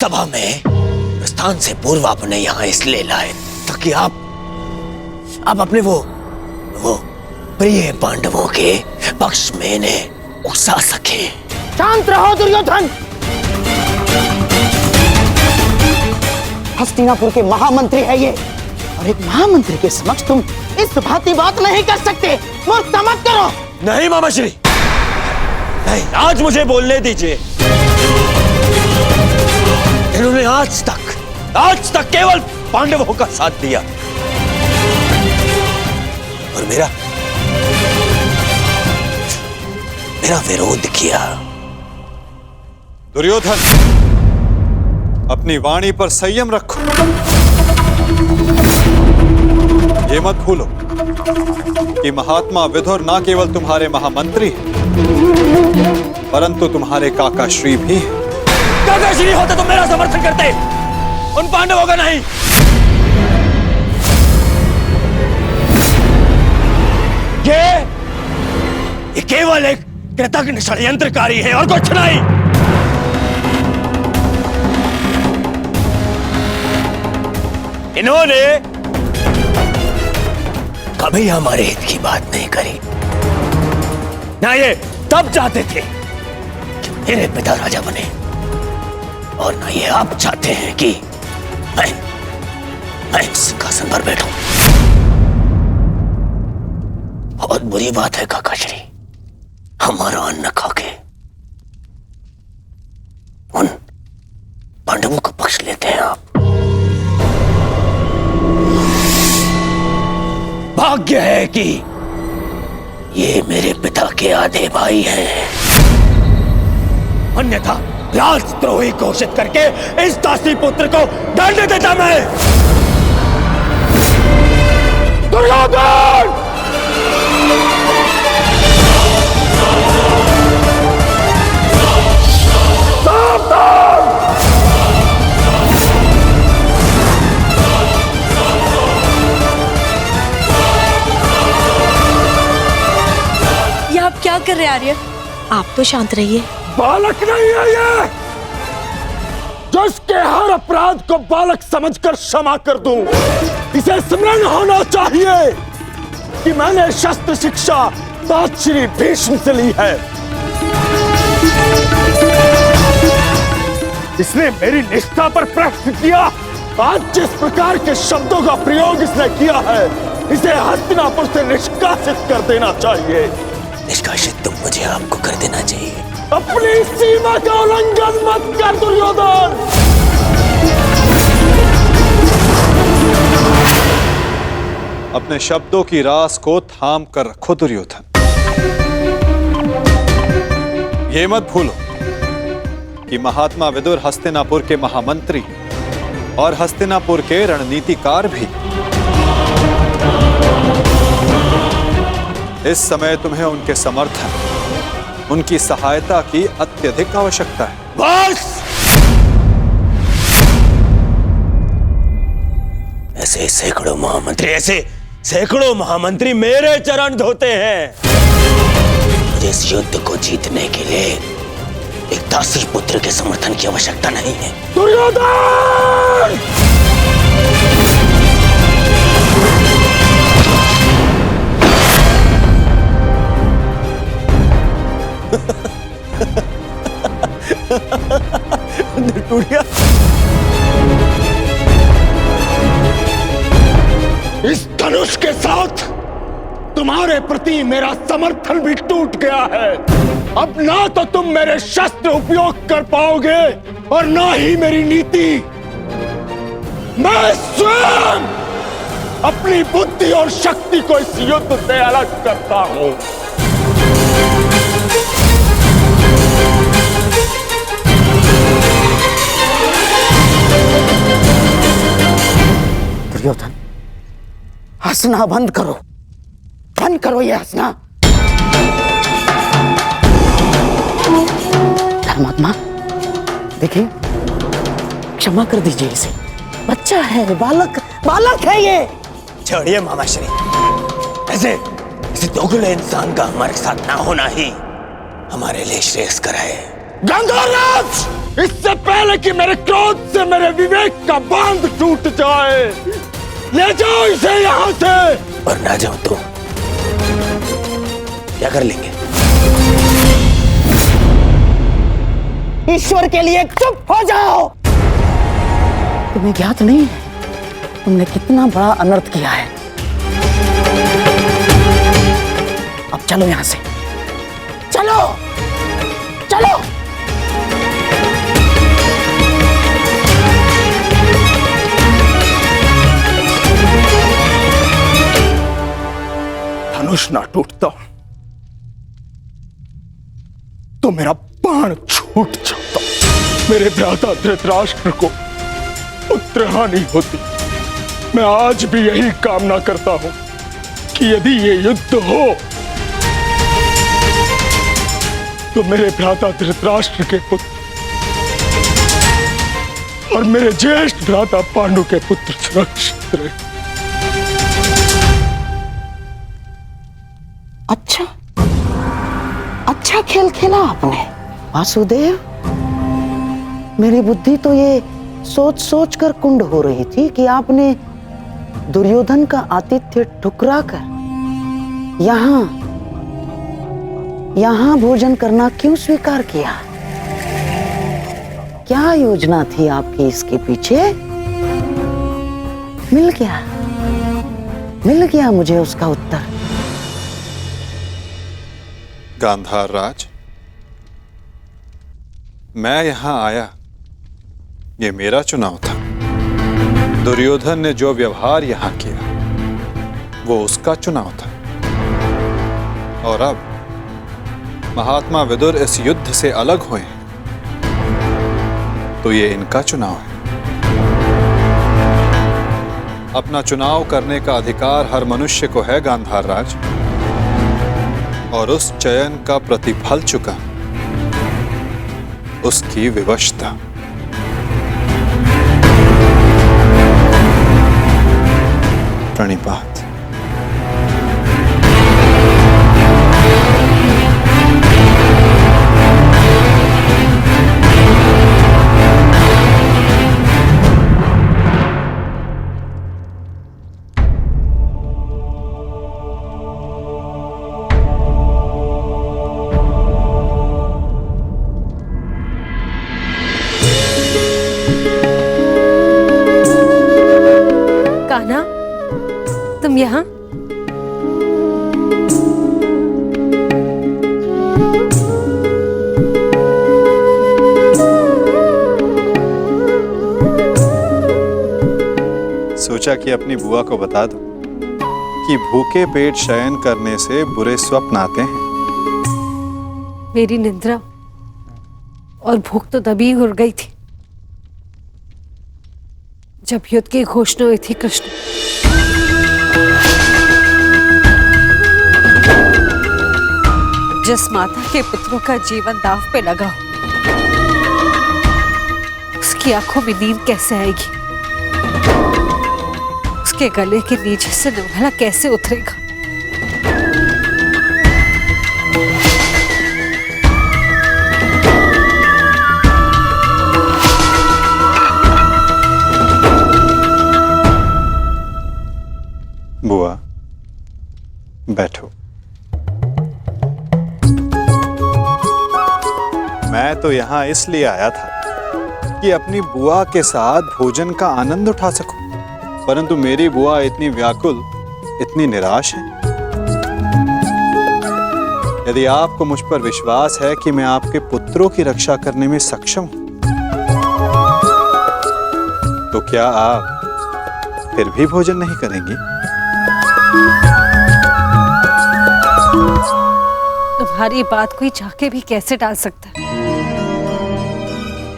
सभा में प्रस्थान से पूर्व आपने यहाँ इसलिए लाए ताकि आप अपने वो प्रिय पांडवों के पक्ष में इन्हें उकसा सके। शांत रहो दुर्योधन। हस्तिनापुर के महामंत्री है ये, और एक महामंत्री के समक्ष तुम इस भांति बात नहीं कर सकते। मूर्खता मत करो। नहीं मामाश्री, नहीं, आज मुझे बोलने दीजिए। इन्होंने आज तक केवल पांडवों का साथ दिया और मेरा विरोध किया। दुर्योधन, अपनी वाणी पर संयम रखो। ये मत भूलो कि महात्मा विदुर न केवल तुम्हारे महामंत्री परंतु तुम्हारे काका श्री भी हैं। काका श्री होते तो मेरा समर्थन करते, उन पांडवों का नहीं। ये केवल एक कृतज्ञ षड्यंत्रकारी है और कुछ नहीं। इन्होंने कभी हमारे हित की बात नहीं करी। ना ये तब चाहते थे कि मेरे पिता राजा बने, और ना ये आप चाहते हैं कि मैं सिंहासन पर बैठूं। बहुत बुरी बात है काका श्री, हमारा अन्न खाके उन पांडवों का पक्ष लेते हैं आप। भाग्य है कि ये मेरे पिता के आधे भाई हैं, अन्यथा राजद्रोही घोषित करके इस दासी पुत्र को दंड देता मैं। दुर्योधन! ये आप क्या कर रहे हैं आर्य? आप तो शांत रहिए। बालक नहीं है ये, जो इसके हर अपराध को बालक समझकर क्षमा कर दूं। इसे स्मरण होना चाहिए कि मैंने शस्त्र शिक्षा तात श्री भीष्म से ली है। इसने मेरी निष्ठा पर प्रश्न किया। आज जिस प्रकार के शब्दों का प्रयोग इसने किया है, इसे हस्तिनापुर से निष्कासित कर देना चाहिए। निष्कासित तो मुझे आपको कर देना चाहिए। अपनी सीमा का उल्लंघन मत कर दुर्योधन। अपने शब्दों की रास को थाम कर रखो दुर्योधन। ये मत भूलो कि महात्मा विदुर हस्तिनापुर के महामंत्री और हस्तिनापुर के रणनीतिकार भी। इस समय तुम्हें उनके समर्थन, उनकी सहायता की अत्यधिक आवश्यकता है। बस! ऐसे सैकड़ों महामंत्री मेरे चरण धोते हैं। मुझे इस युद्ध को जीतने के लिए एक दासी पुत्र के समर्थन की आवश्यकता नहीं है। दुर्योधन! इस धनुष के साथ तुम्हारे प्रति मेरा समर्थन भी टूट गया है। अब ना तो तुम मेरे शस्त्र उपयोग कर पाओगे और ना ही मेरी नीति। मैं स्वयं अपनी बुद्धि और शक्ति को इस युद्ध से अलग करता हूं। दुर्योधन, हंसना बंद करो ये हंसना। धर्मात्मा, देखिए, क्षमा कर दीजिए इसे। बच्चा है, बालक है ये। छोड़िए मामाश्री, ऐसे दोगले इंसान का हमारे साथ ना होना ही हमारे लिए श्रेयस्कर है। गंगाराज, इससे पहले कि मेरे क्रोध से मेरे विवेक का बांध टूट जाए, ले जाओ इसे यहां से। और ना जाओ तो क्या कर लेंगे? ईश्वर के लिए चुप हो जाओ। तुम्हें ज्ञात नहीं है तुमने कितना बड़ा अनर्थ किया है। अब चलो यहां से, चलो चलो। धनुष ना टूटता तो मेरा बाण छूट जाता। मेरे भ्राता धृतराष्ट्र को पुत्र हानि होती। मैं आज भी यही कामना करता हूं कि यदि ये युद्ध हो तो मेरे भ्राता धृतराष्ट्र के पुत्र और मेरे ज्येष्ठ भ्राता पांडु के पुत्र सुरक्षित रहे। अच्छा खेल खेला आपने वासुदेव। मेरी बुद्धि तो ये सोच सोच कर कुंड हो रही थी कि आपने दुर्योधन का आतिथ्य ठुकरा कर यहां भोजन करना क्यों स्वीकार किया? क्या योजना थी आपकी इसके पीछे? मिल गया मुझे उसका उत्तर। गांधार राज, मैं यहां आया ये मेरा चुनाव था। दुर्योधन ने जो व्यवहार यहां किया वो उसका चुनाव था। और अब महात्मा विदुर इस युद्ध से अलग हुए हैं तो ये इनका चुनाव है। अपना चुनाव करने का अधिकार हर मनुष्य को है गांधार राज, और उस चयन का प्रतिफल चुका उसकी विवशता। प्रणिपात। कान्हा, तुम यहाँ? सोचा कि अपनी बुआ को बता दूं कि भूखे पेट शयन करने से बुरे स्वप्न आते हैं। मेरी निद्रा और भूख तो तभी उड़ गई थी जब युद्ध की घोषणा हुई थी। कृष्ण, जिस माता के पुत्रों का जीवन दांव पे लगा हो उसकी आंखों में नींद कैसे आएगी? उसके गले के नीचे से निर्भला कैसे उतरेगा? बुआ बैठो। मैं तो यहां इसलिए आया था कि अपनी बुआ के साथ भोजन का आनंद उठा सकूं, परंतु मेरी बुआ इतनी व्याकुल, इतनी निराश है। यदि आपको मुझ पर विश्वास है कि मैं आपके पुत्रों की रक्षा करने में सक्षम हूं, तो क्या आप फिर भी भोजन नहीं करेंगी? तुम्हारी बात कोई चाह के भी कैसे टाल सकता है?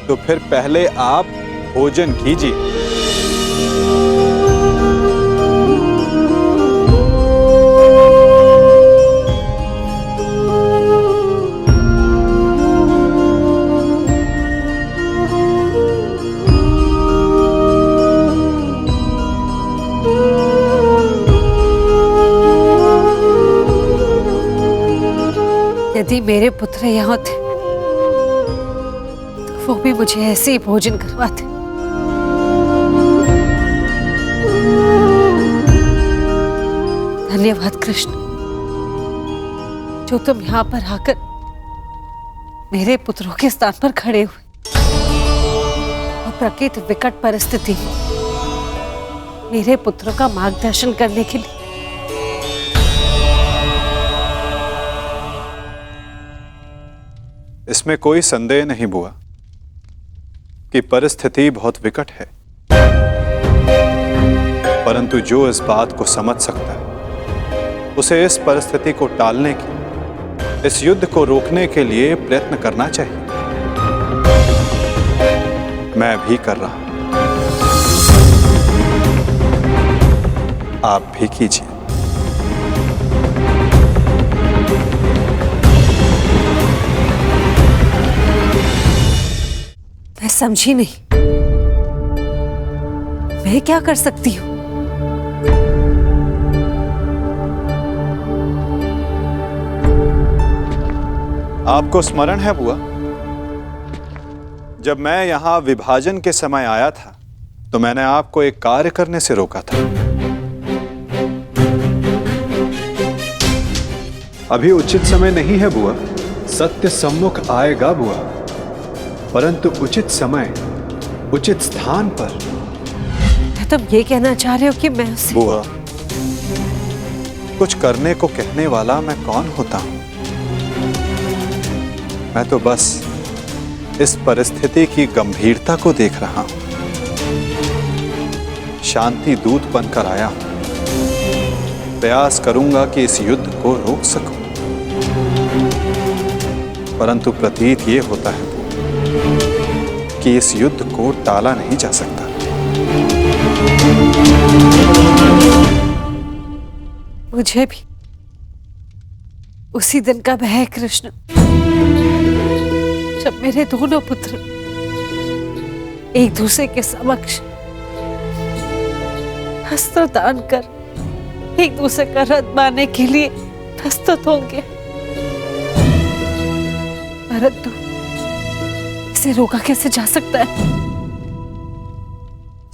तो फिर पहले आप भोजन कीजिए। यदि मेरे पुत्र यहाँ थे तो वो भी मुझे ऐसे ही भोजन करवाते। धन्यवाद कृष्ण, जो तुम यहाँ पर आकर मेरे पुत्रों के स्थान पर खड़े हुए और प्रकृत विकट परिस्थिति में मेरे पुत्रों का मार्गदर्शन करने के लिए। इसमें कोई संदेह नहीं बुआ कि परिस्थिति बहुत विकट है, परंतु जो इस बात को समझ सकता है उसे इस परिस्थिति ko टालने की, इस युद्ध को रोकने के लिए प्रयत्न करना चाहिए। मैं भी कर रहा हूं, आप भी कीजिए। मैं समझी नहीं, मैं क्या कर सकती हूँ? आपको स्मरण है बुआ, जब मैं यहां विभाजन के समय आया था तो मैंने आपको एक कार्य करने से रोका था। अभी उचित समय नहीं है बुआ, सत्य सम्मुख आएगा बुआ, परंतु उचित समय उचित स्थान पर। तुम ये कहना चाह रहे हो कि मैं उसे... बुआ, कुछ करने को कहने वाला मैं कौन होता हूं? मैं तो बस इस परिस्थिति की गंभीरता को देख रहा हूं। शांति दूत बनकर आया हूं। प्रयास करूंगा कि इस युद्ध को रोक सकूं, परंतु प्रतीत ये होता है कि इस युद्ध को टाला नहीं जा सकता। मुझे भी उसी दिन का भय है कृष्ण, जब मेरे दोनों पुत्र एक दूसरे के समक्ष अस्त्र दान कर एक दूसरे का रथ बांधने के लिए प्रस्तुत होंगे, परंतु इसे रोका कैसे जा सकता है?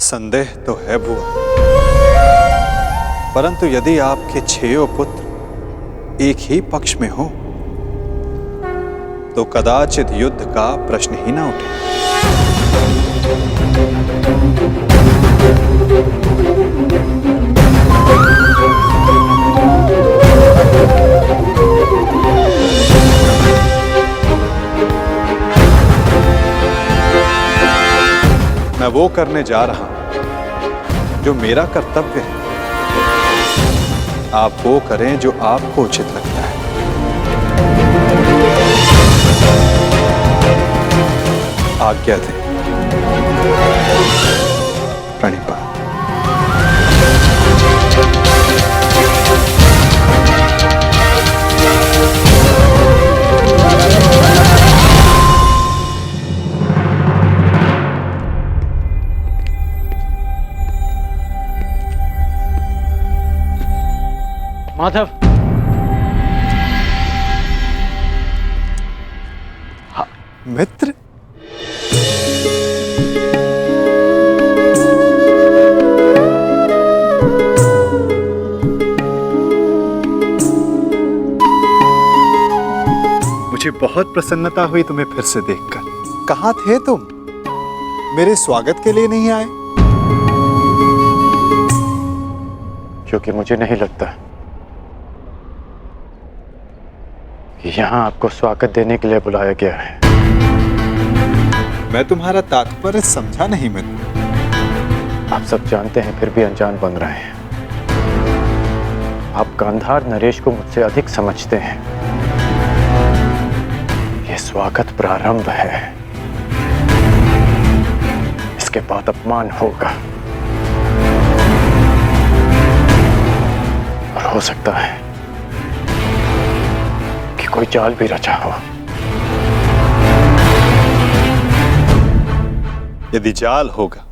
संदेह तो है बुआ, परंतु यदि आपके 6 पुत्र एक ही पक्ष में हो तो कदाचित युद्ध का प्रश्न ही ना उठे। मैं वो करने जा रहा हूं जो मेरा कर्तव्य है, आप वो करें जो आपको उचित लगता है। आज्ञा दें। प्रणिपात। माधव, मित्र, मुझे बहुत प्रसन्नता हुई तुम्हें फिर से देखकर। कहाँ थे तुम? मेरे स्वागत के लिए नहीं आए? क्योंकि मुझे नहीं लगता कि यहाँ आपको स्वागत देने के लिए बुलाया गया है। मैं तुम्हारा तात्पर्य समझा नहीं मित्र। आप सब जानते हैं फिर भी अनजान बन रहे हैं। आप गांधार नरेश को मुझसे अधिक समझते हैं। यह स्वागत प्रारंभ है, इसके बाद अपमान होगा और हो सकता है कि कोई चाल भी रचा हो। यदि जाल होगा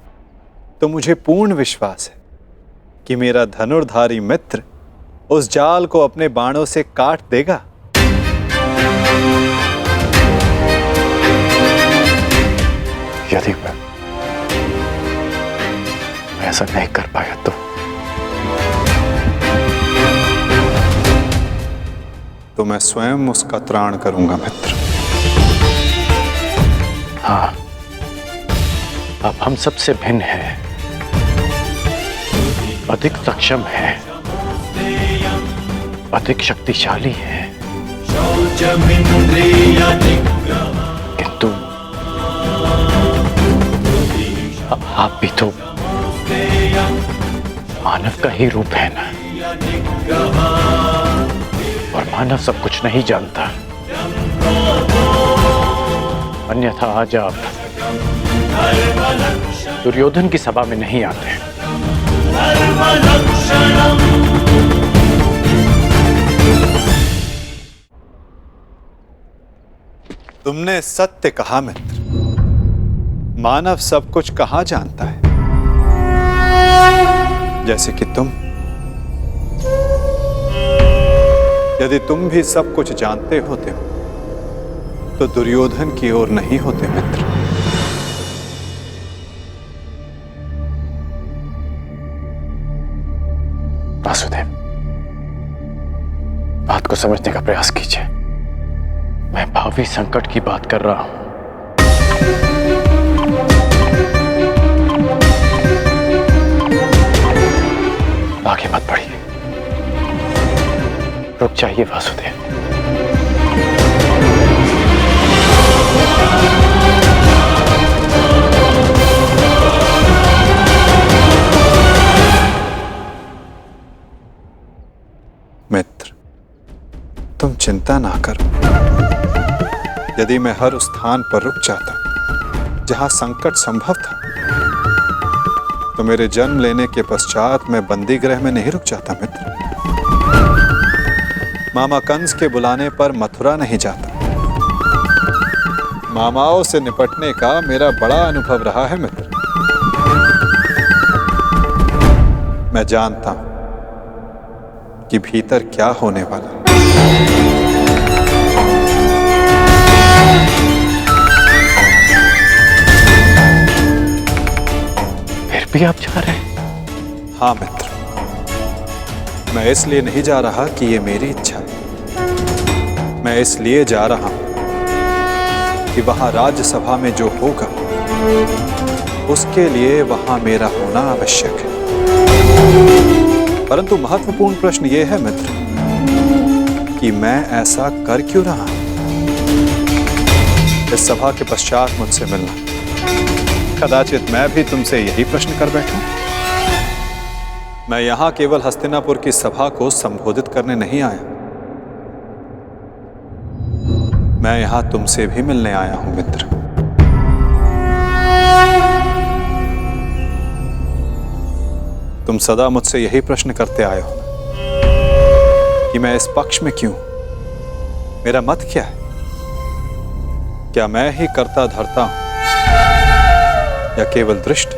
तो मुझे पूर्ण विश्वास है कि मेरा धनुर्धारी मित्र उस जाल को अपने बाणों से काट देगा। यदि मैं ऐसा नहीं कर पाया तो मैं स्वयं उसका त्राण करूंगा मित्र। हाँ, अब हम सबसे भिन्न हैं, अधिक सक्षम हैं, अधिक शक्तिशाली हैं, किंतु आप भी तो मानव का ही रूप है ना, और मानव सब कुछ नहीं जानता। अन्यथा आज आप दुर्योधन की सभा में नहीं आते। तुमने सत्य कहा मित्र, मानव सब कुछ कहां जानता है। जैसे कि तुम, यदि तुम भी सब कुछ जानते होते तो दुर्योधन की ओर नहीं होते मित्र। वासुदेव, बात को समझने का प्रयास कीजिए। मैं भावी संकट की बात कर रहा हूं। आगे मत बढ़िए, रुक जाइए वासुदेव। मित्र, तुम चिंता ना करो। यदि मैं हर उस स्थान पर रुक जाता जहां संकट संभव था, तो मेरे जन्म लेने के पश्चात मैं बंदी गृह में नहीं रुक जाता मित्र। मामा कंस के बुलाने पर मथुरा नहीं जाता। मामाओं से निपटने का मेरा बड़ा अनुभव रहा है मित्र। मैं जानता हूं कि भीतर क्या होने वाला। फिर भी आप जा रहे हैं? हाँ मित्र, मैं इसलिए नहीं जा रहा कि ये मेरी इच्छा है। मैं इसलिए जा रहा हूं कि वहां राज्यसभा में जो होगा उसके लिए वहां मेरा होना आवश्यक है। परंतु महत्वपूर्ण प्रश्न यह है मित्र कि मैं ऐसा कर क्यों रहा हूं। इस सभा के पश्चात मुझसे मिलना, कदाचित मैं भी तुमसे यही प्रश्न कर बैठूं। मैं यहां केवल हस्तिनापुर की सभा को संबोधित करने नहीं आया, मैं यहां तुमसे भी मिलने आया हूं मित्र। तुम सदा मुझसे यही प्रश्न करते आए हो कि मैं इस पक्ष में क्यों, मेरा मत क्या है। क्या मैं ही कर्ता धर्ता हूं या केवल दृष्ट?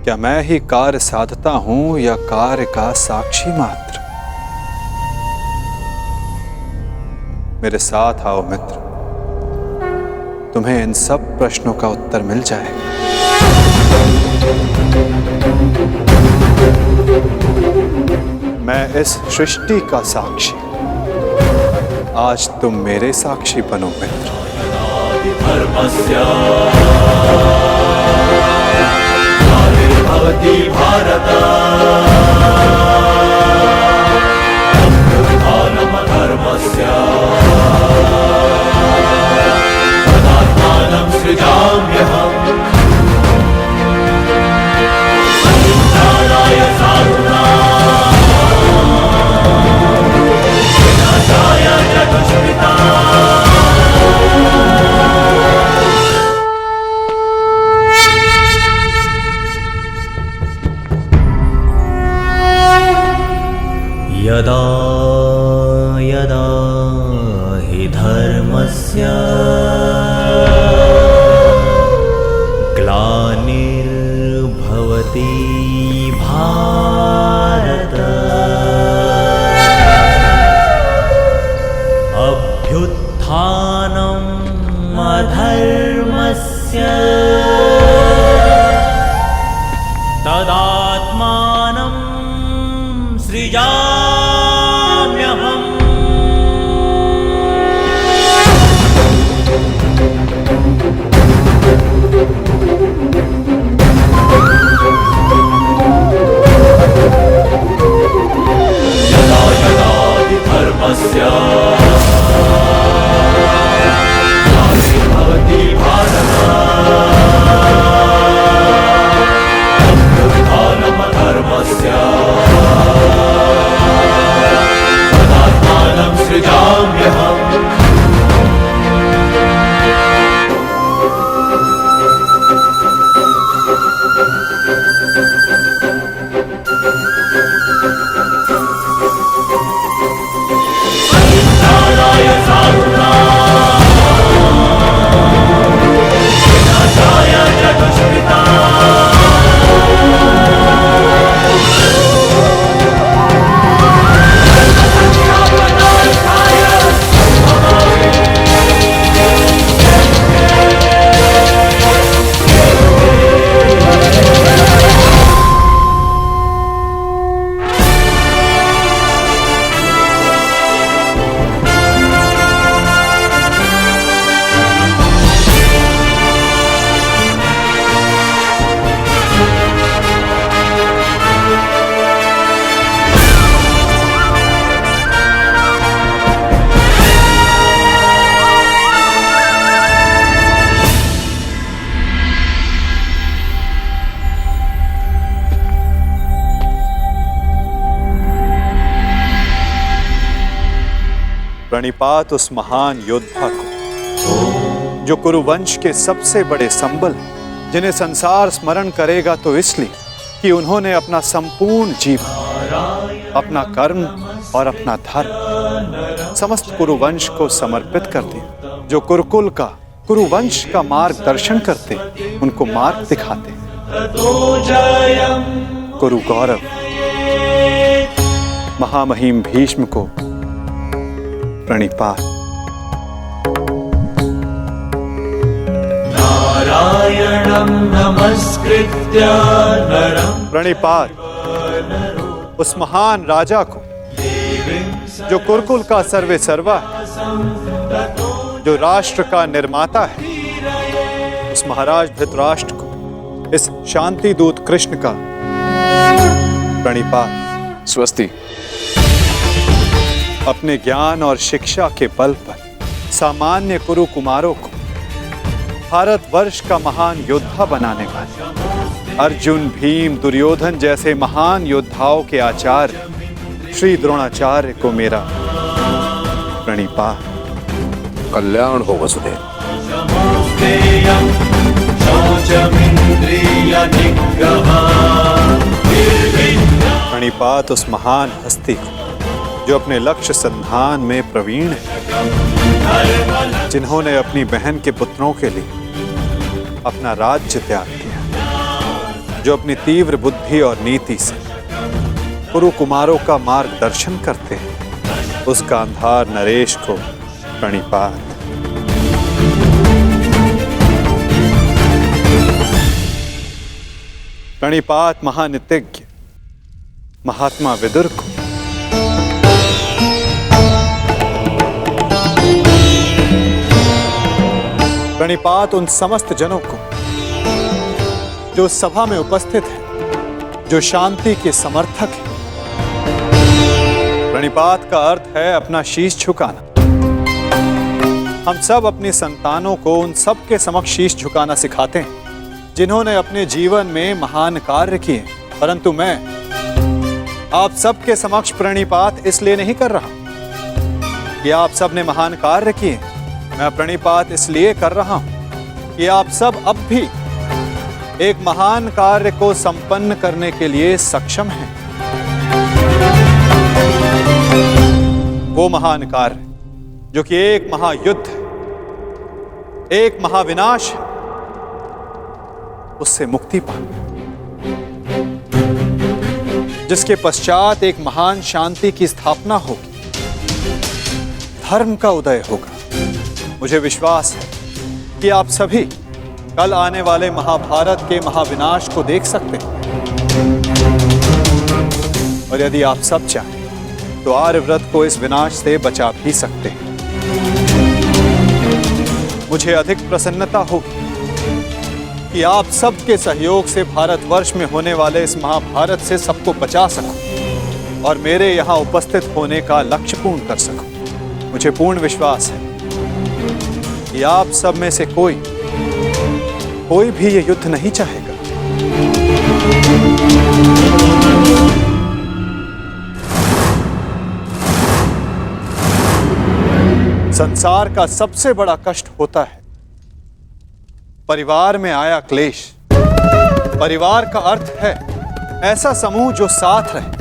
क्या मैं ही कार्य साधता हूं या कार्य का साक्षी मात्र? मेरे साथ आओ मित्र, तुम्हें इन सब प्रश्नों का उत्तर मिल जाएगा। मैं इस सृष्टि का साक्षी, आज तुम मेरे साक्षी बनो मित्र। यदा यदा हि धर्मस्य ग्लानिर्भवति भारत अभ्युत्थानम् अधर्मस्य धर्मस्य तदात्मानं सृजाम्यहम्। यदा यदा हि धर्मस्य ग्लानिर्भवति भारत धर्मस्य तदात्मानं सृजाम्यहम्। परित्राणाय साधूनां विनाशाय च दुष्कृताम्। प्रणिपात उस महान योद्धा को जो कुरुवंश के सबसे बड़े संबल हैं, जिन्हें संसार स्मरण करेगा तो इसलिए कि उन्होंने अपना संपूर्ण जीवन, अपना कर्म और अपना धर्म समस्त कुरुवंश को समर्पित कर दिया। जो कुरुकुल का, कुरुवंश का मार्गदर्शन करते, उनको मार्ग दिखाते। कुरु गौरव महामहिम भीष्म को प्रणिपात। नारायणं नमस्कृत्य नरं प्रणिपात उस महान राजा को जो कुरुकुल का सर्वे सर्वा है, जो राष्ट्र का निर्माता है, उस महाराज धृतराष्ट्र को, इस शांति दूत कृष्ण का प्रणिपात। स्वस्ति। अपने ज्ञान और शिक्षा के बल पर सामान्य कुरु कुमारों को भारतवर्ष का महान योद्धा बनाने वाले अर्जुन, भीम, दुर्योधन जैसे महान योद्धाओं के आचार्य श्री द्रोणाचार्य को मेरा प्रणिपात। कल्याण हो वसुदेव। प्रणिपात उस महान हस्ती को जो अपने लक्ष्य संधान में प्रवीण है, जिन्होंने अपनी बहन के पुत्रों के लिए अपना राज्य त्याग किया, जो अपनी तीव्र बुद्धि और नीति से कुरु कुमारों का मार्गदर्शन करते हैं, उस गांधार नरेश को प्रणिपात। प्रणिपात महानितिज्ञ महात्मा विदुर को। प्रणिपात उन समस्त जनों को जो सभा में उपस्थित हैं, जो शांति के समर्थक हैं। प्रणिपात का अर्थ है अपना शीश झुकाना। हम सब अपनी संतानों को उन सब के समक्ष शीश झुकाना सिखाते हैं जिन्होंने अपने जीवन में महान कार्य किए, परंतु मैं आप सबके समक्ष प्रणिपात इसलिए नहीं कर रहा कि आप सब ने महान कार्य किए। मैं प्रणिपात इसलिए कर रहा हूं कि आप सब अब भी एक महान कार्य को संपन्न करने के लिए सक्षम हैं। वो महान कार्य जो कि एक महायुद्ध है, एक महाविनाश है, उससे मुक्ति पाना, जिसके पश्चात एक महान शांति की स्थापना होगी, धर्म का उदय होगा। मुझे विश्वास है कि आप सभी कल आने वाले महाभारत के महाविनाश को देख सकते हैं। और यदि आप सब चाहें तो आर्यव्रत को इस विनाश से बचा भी सकते हैं। मुझे अधिक प्रसन्नता होगी कि आप सबके सहयोग से भारतवर्ष में होने वाले इस महाभारत से सबको बचा सकूं और मेरे यहाँ उपस्थित होने का लक्ष्य पूर्ण कर सकूं। मुझे पूर्ण विश्वास है कि आप सब में से कोई भी ये युद्ध नहीं चाहेगा। संसार का सबसे बड़ा कष्ट होता है परिवार में आया क्लेश। परिवार का अर्थ है ऐसा समूह जो साथ रहे,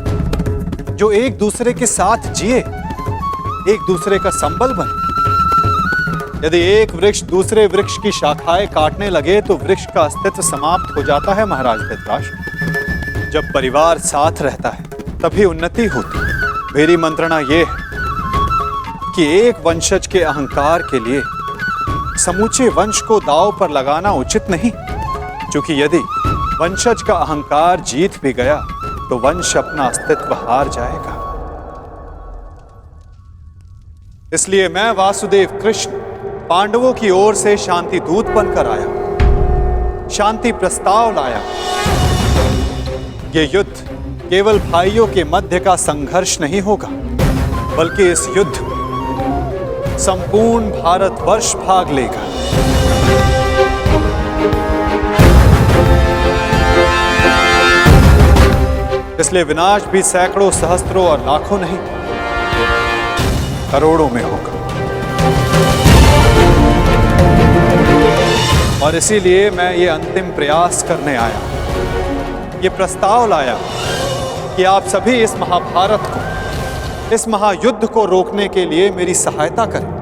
जो एक दूसरे के साथ जिए, एक दूसरे का संबल बने। यदि एक वृक्ष दूसरे वृक्ष की शाखाएं काटने लगे तो वृक्ष का अस्तित्व समाप्त हो जाता है महाराज धृतराष्ट्र। जब परिवार साथ रहता है तभी उन्नति होती है। मेरी मंत्रणा यह है कि एक वंशज के अहंकार के लिए समूचे वंश को दांव पर लगाना उचित नहीं, क्योंकि यदि वंशज का अहंकार जीत भी गया तो वंश अपना अस्तित्व हार जाएगा। इसलिए मैं वासुदेव कृष्ण पांडवों की ओर से शांति दूत बनकर आया, शांति प्रस्ताव लाया। यह युद्ध केवल भाइयों के मध्य का संघर्ष नहीं होगा, बल्कि इस युद्ध संपूर्ण भारतवर्ष भाग लेगा। इसलिए विनाश भी सैकड़ों, सहस्त्रों और लाखों नहीं, करोड़ों में होगा। और इसीलिए मैं ये अंतिम प्रयास करने आया, ये प्रस्ताव लाया कि आप सभी इस महाभारत को, इस महायुद्ध को रोकने के लिए मेरी सहायता करें।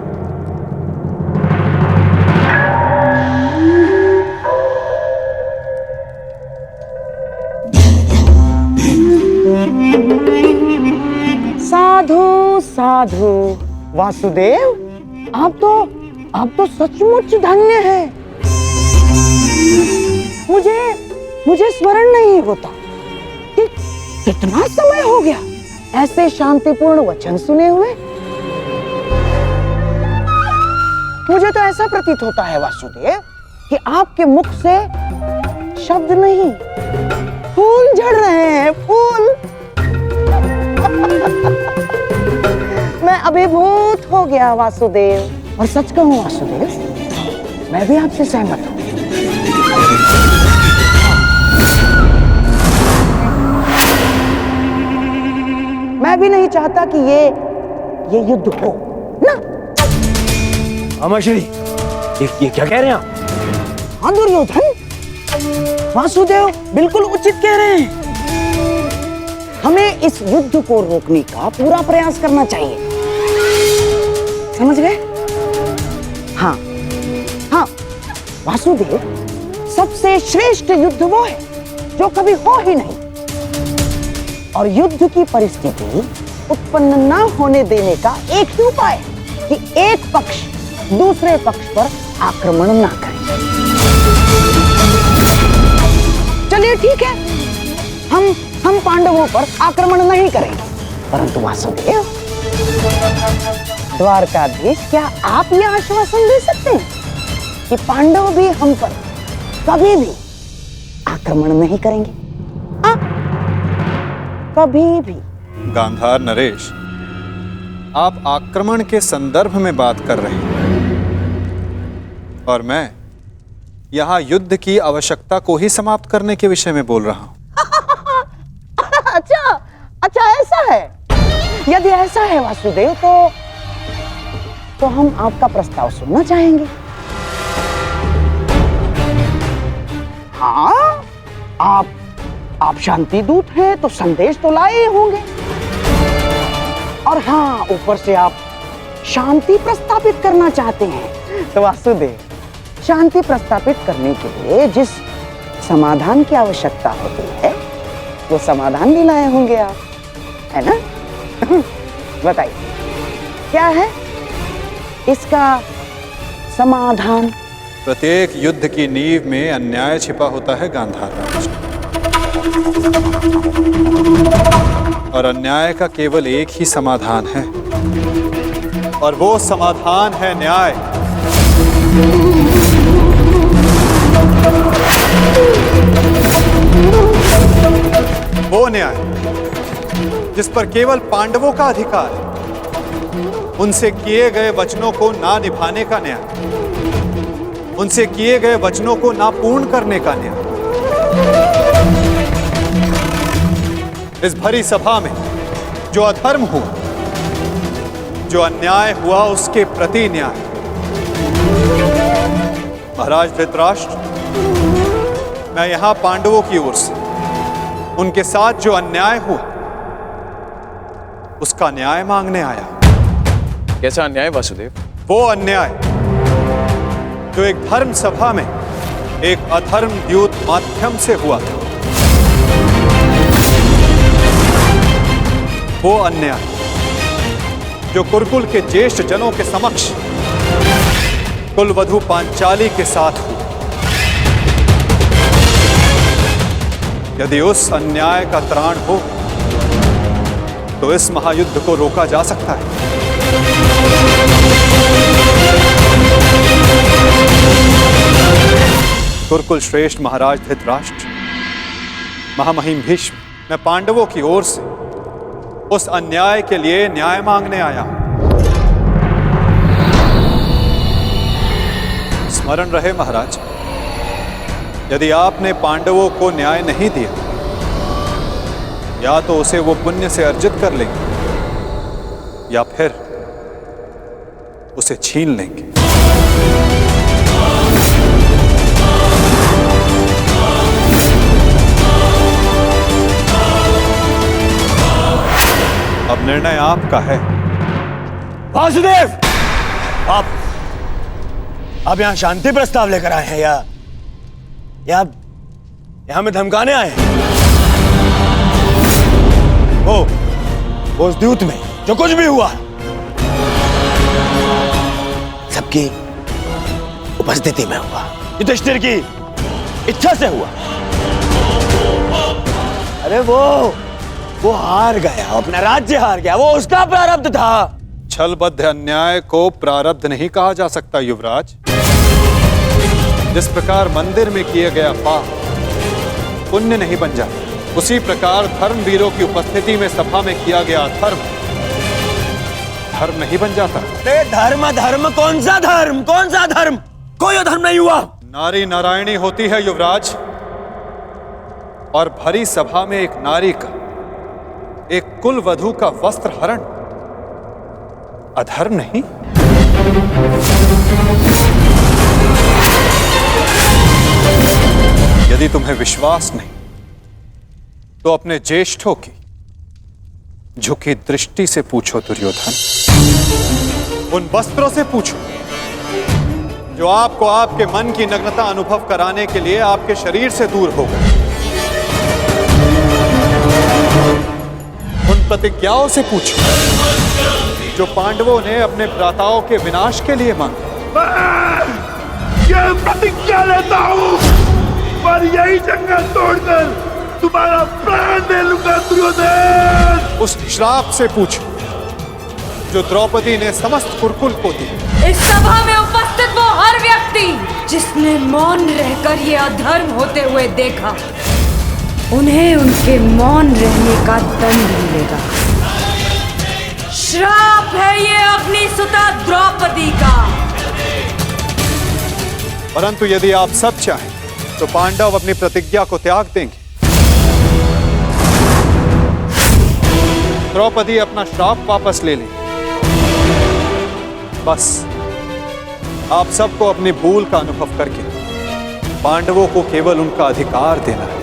साधु साधु वासुदेव, आप तो सचमुच धन्य हैं। मुझे स्मरण नहीं होता कि कितना समय हो गया ऐसे शांतिपूर्ण वचन सुने हुए। मुझे तो ऐसा प्रतीत होता है वासुदेव कि आपके मुख से शब्द नहीं, फूल झड़ रहे हैं, फूल। मैं अभिभूत हो गया वासुदेव। और सच कहूं वासुदेव, मैं भी आपसे सहमत हूं। मैं भी नहीं चाहता कि ये युद्ध हो ना। अमाश्री, ये क्या कह रहे हैं आप? हाँ दुर्योधन, वासुदेव बिल्कुल उचित कह रहे हैं। हमें इस युद्ध को रोकने का पूरा प्रयास करना चाहिए, समझ गए? हाँ हाँ वासुदेव, सबसे श्रेष्ठ युद्ध वो है जो कभी हो ही नहीं। और युद्ध की परिस्थिति उत्पन्न न होने देने का एक ही उपाय है कि एक पक्ष दूसरे पक्ष पर आक्रमण ना करे। चलिए ठीक है, हम पांडवों पर आक्रमण नहीं करेंगे, परंतु वासुदेव, द्वारकाधीश, क्या आप यह आश्वासन दे सकते हैं कि पांडव भी हम पर कभी भी आक्रमण नहीं करेंगे? कभी भी। गांधार नरेश, आप आक्रमण के संदर्भ में बात कर रहे हैं और मैं यहां युद्ध की आवश्यकता को ही समाप्त करने के विषय में बोल रहा हूं। अच्छा ऐसा है। यदि ऐसा है वासुदेव, तो हम आपका प्रस्ताव सुनना चाहेंगे। हाँ, आप शांति दूत हैं तो संदेश तो लाए ही होंगे। और हाँ, ऊपर से आप शांति प्रस्तापित करना चाहते हैं। तो वासुदेव, शांति प्रस्तापित करने के लिए जिस समाधान की आवश्यकता होती है वो समाधान भी लाए होंगे आप, है ना? बताइए क्या है इसका समाधान? प्रत्येक युद्ध की नींव में अन्याय छिपा होता है गांधार राज। और अन्याय का केवल एक ही समाधान है, और वो समाधान है न्याय। वो न्याय जिस पर केवल पांडवों का अधिकार है, उनसे किए गए वचनों को ना निभाने का न्याय, उनसे किए गए वचनों को ना पूर्ण करने का न्याय। इस भरी सभा में जो अधर्म हुआ, जो अन्याय हुआ, उसके प्रति न्याय। महाराज धृतराष्ट्र, मैं यहां पांडवों की ओर से उनके साथ जो अन्याय हुआ उसका न्याय मांगने आया। कैसा अन्याय वासुदेव? वो अन्याय जो एक धर्म सभा में एक अधर्म द्यूत माध्यम से हुआ था। वो अन्याय जो कुरुकुल के ज्येष्ठ जनों के समक्ष कुलवधू पांचाली के साथ हुआ। यदि उस अन्याय का त्राण हो तो इस महायुद्ध को रोका जा सकता है। कुरुकुल श्रेष्ठ महाराज धृतराष्ट्र, महामहिम भीष्म, मैं पांडवों की ओर से उस अन्याय के लिए न्याय मांगने आया हूं। स्मरण रहे महाराज, यदि आपने पांडवों को न्याय नहीं दिया, या तो उसे वो पुण्य से अर्जित कर लेंगे या फिर उसे छीन लेंगे। अब निर्णय आपका है। वासुदेव, आप यहां शांति प्रस्ताव लेकर आए हैं या हमें धमकाने आए हैं? वो उस द्यूत में जो कुछ भी हुआ सबकी उपस्थिति में हुआ, युधिष्ठिर की इच्छा से हुआ। अरे वो हार गया, अपना राज्य हार गया, वो उसका प्रारब्ध था। छलबद्ध अन्याय को प्रारब्ध नहीं कहा जा सकता युवराज। जिस प्रकार मंदिर में किया गया पाप पुण्य नहीं बन जाता, उसी प्रकार धर्मवीरों की उपस्थिति में सभा में किया गया धर्म नहीं बन जाता। धर्म कौन सा धर्म? कोई अधर्म नहीं हुआ। नारी नारायणी होती है युवराज, और भरी सभा में एक नारी का, एक कुल वधू का वस्त्र हरण अधर्म नहीं। यदि तुम्हें विश्वास नहीं तो अपने ज्येष्ठों की झुकी दृष्टि से पूछो दुर्योधन। उन वस्त्रों से पूछो जो आपको आपके मन की नग्नता अनुभव कराने के लिए आपके शरीर से दूर हो गए। उन प्रतिज्ञाओं से पूछो जो पांडवों ने अपने भ्राताओं के विनाश के लिए मांगी। ये प्रतिज्ञा लेता हूं पर यही जंगल तोड़कर तुम्हारा प्राण दे लूंगा दुर्योधन। उस श्राप से पूछो जो द्रौपदी ने समस्त कुरुकुल को दी। इस सभा में उपस्थित वो हर व्यक्ति जिसने मौन रहकर ये अधर्म होते हुए देखा, उन्हें उनके मौन रहने का दंड मिलेगा। श्राप है ये अपनी सुता द्रौपदी का। परंतु यदि आप सब चाहें तो पांडव अपनी प्रतिज्ञा को त्याग देंगे। द्रौपदी अपना श्राप वापस ले लेंगे। बस आप सबको अपनी भूल का अनुभव करके पांडवों को केवल उनका अधिकार देना है।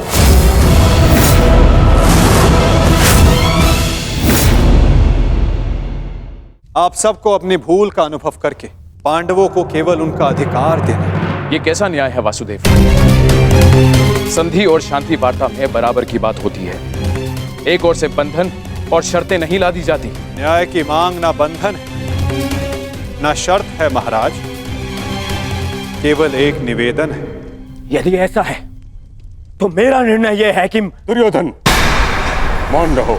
आप सबको अपनी भूल का अनुभव करके पांडवों को केवल उनका अधिकार देना है। ये कैसा न्याय है वासुदेव? संधि और शांति वार्ता में बराबर की बात होती है। एक ओर से बंधन और शर्तें नहीं ला दी जाती। न्याय की मांग ना बंधन है ना शर्त है महाराज। केवल एक निवेदन है। यदि ऐसा है तो मेरा निर्णय यह है कि दुर्योधन मौन रहो।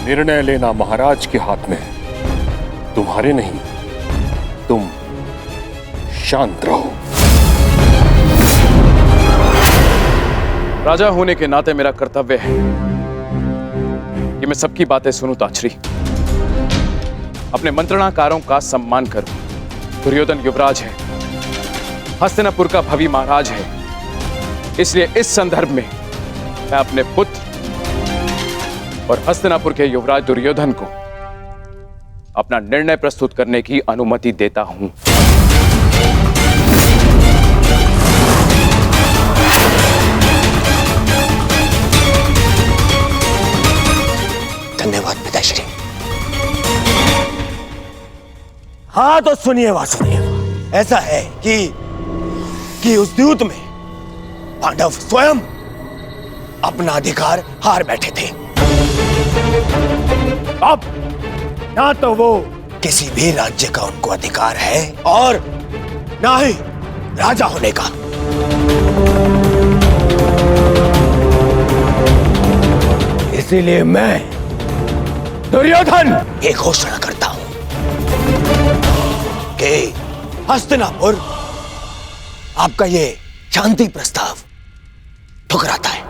निर्णय लेना महाराज के हाथ में है, तुम्हारे नहीं। तुम शांत रहो। राजा होने के नाते मेरा कर्तव्य है कि मैं सबकी बातें सुनूं ताछरी, अपने मंत्रणाकारों का सम्मान करूं। दुर्योधन युवराज है, हस्तिनापुर का भवी महाराज है, इसलिए इस संदर्भ में मैं अपने पुत्र और हस्तिनापुर के युवराज दुर्योधन को अपना निर्णय प्रस्तुत करने की अनुमति देता हूं। धन्यवाद पिताश्री। हाँ तो सुनिए वासुदेव, ऐसा है कि उस द्यूत में पांडव स्वयं अपना अधिकार हार बैठे थे। अब ना तो वो किसी भी राज्य का उनको अधिकार है और ना ही राजा होने का। इसीलिए मैं दुर्योधन ये घोषणा करता हूं कि हस्तिनापुर आपका ये शांति प्रस्ताव ठुकराता है।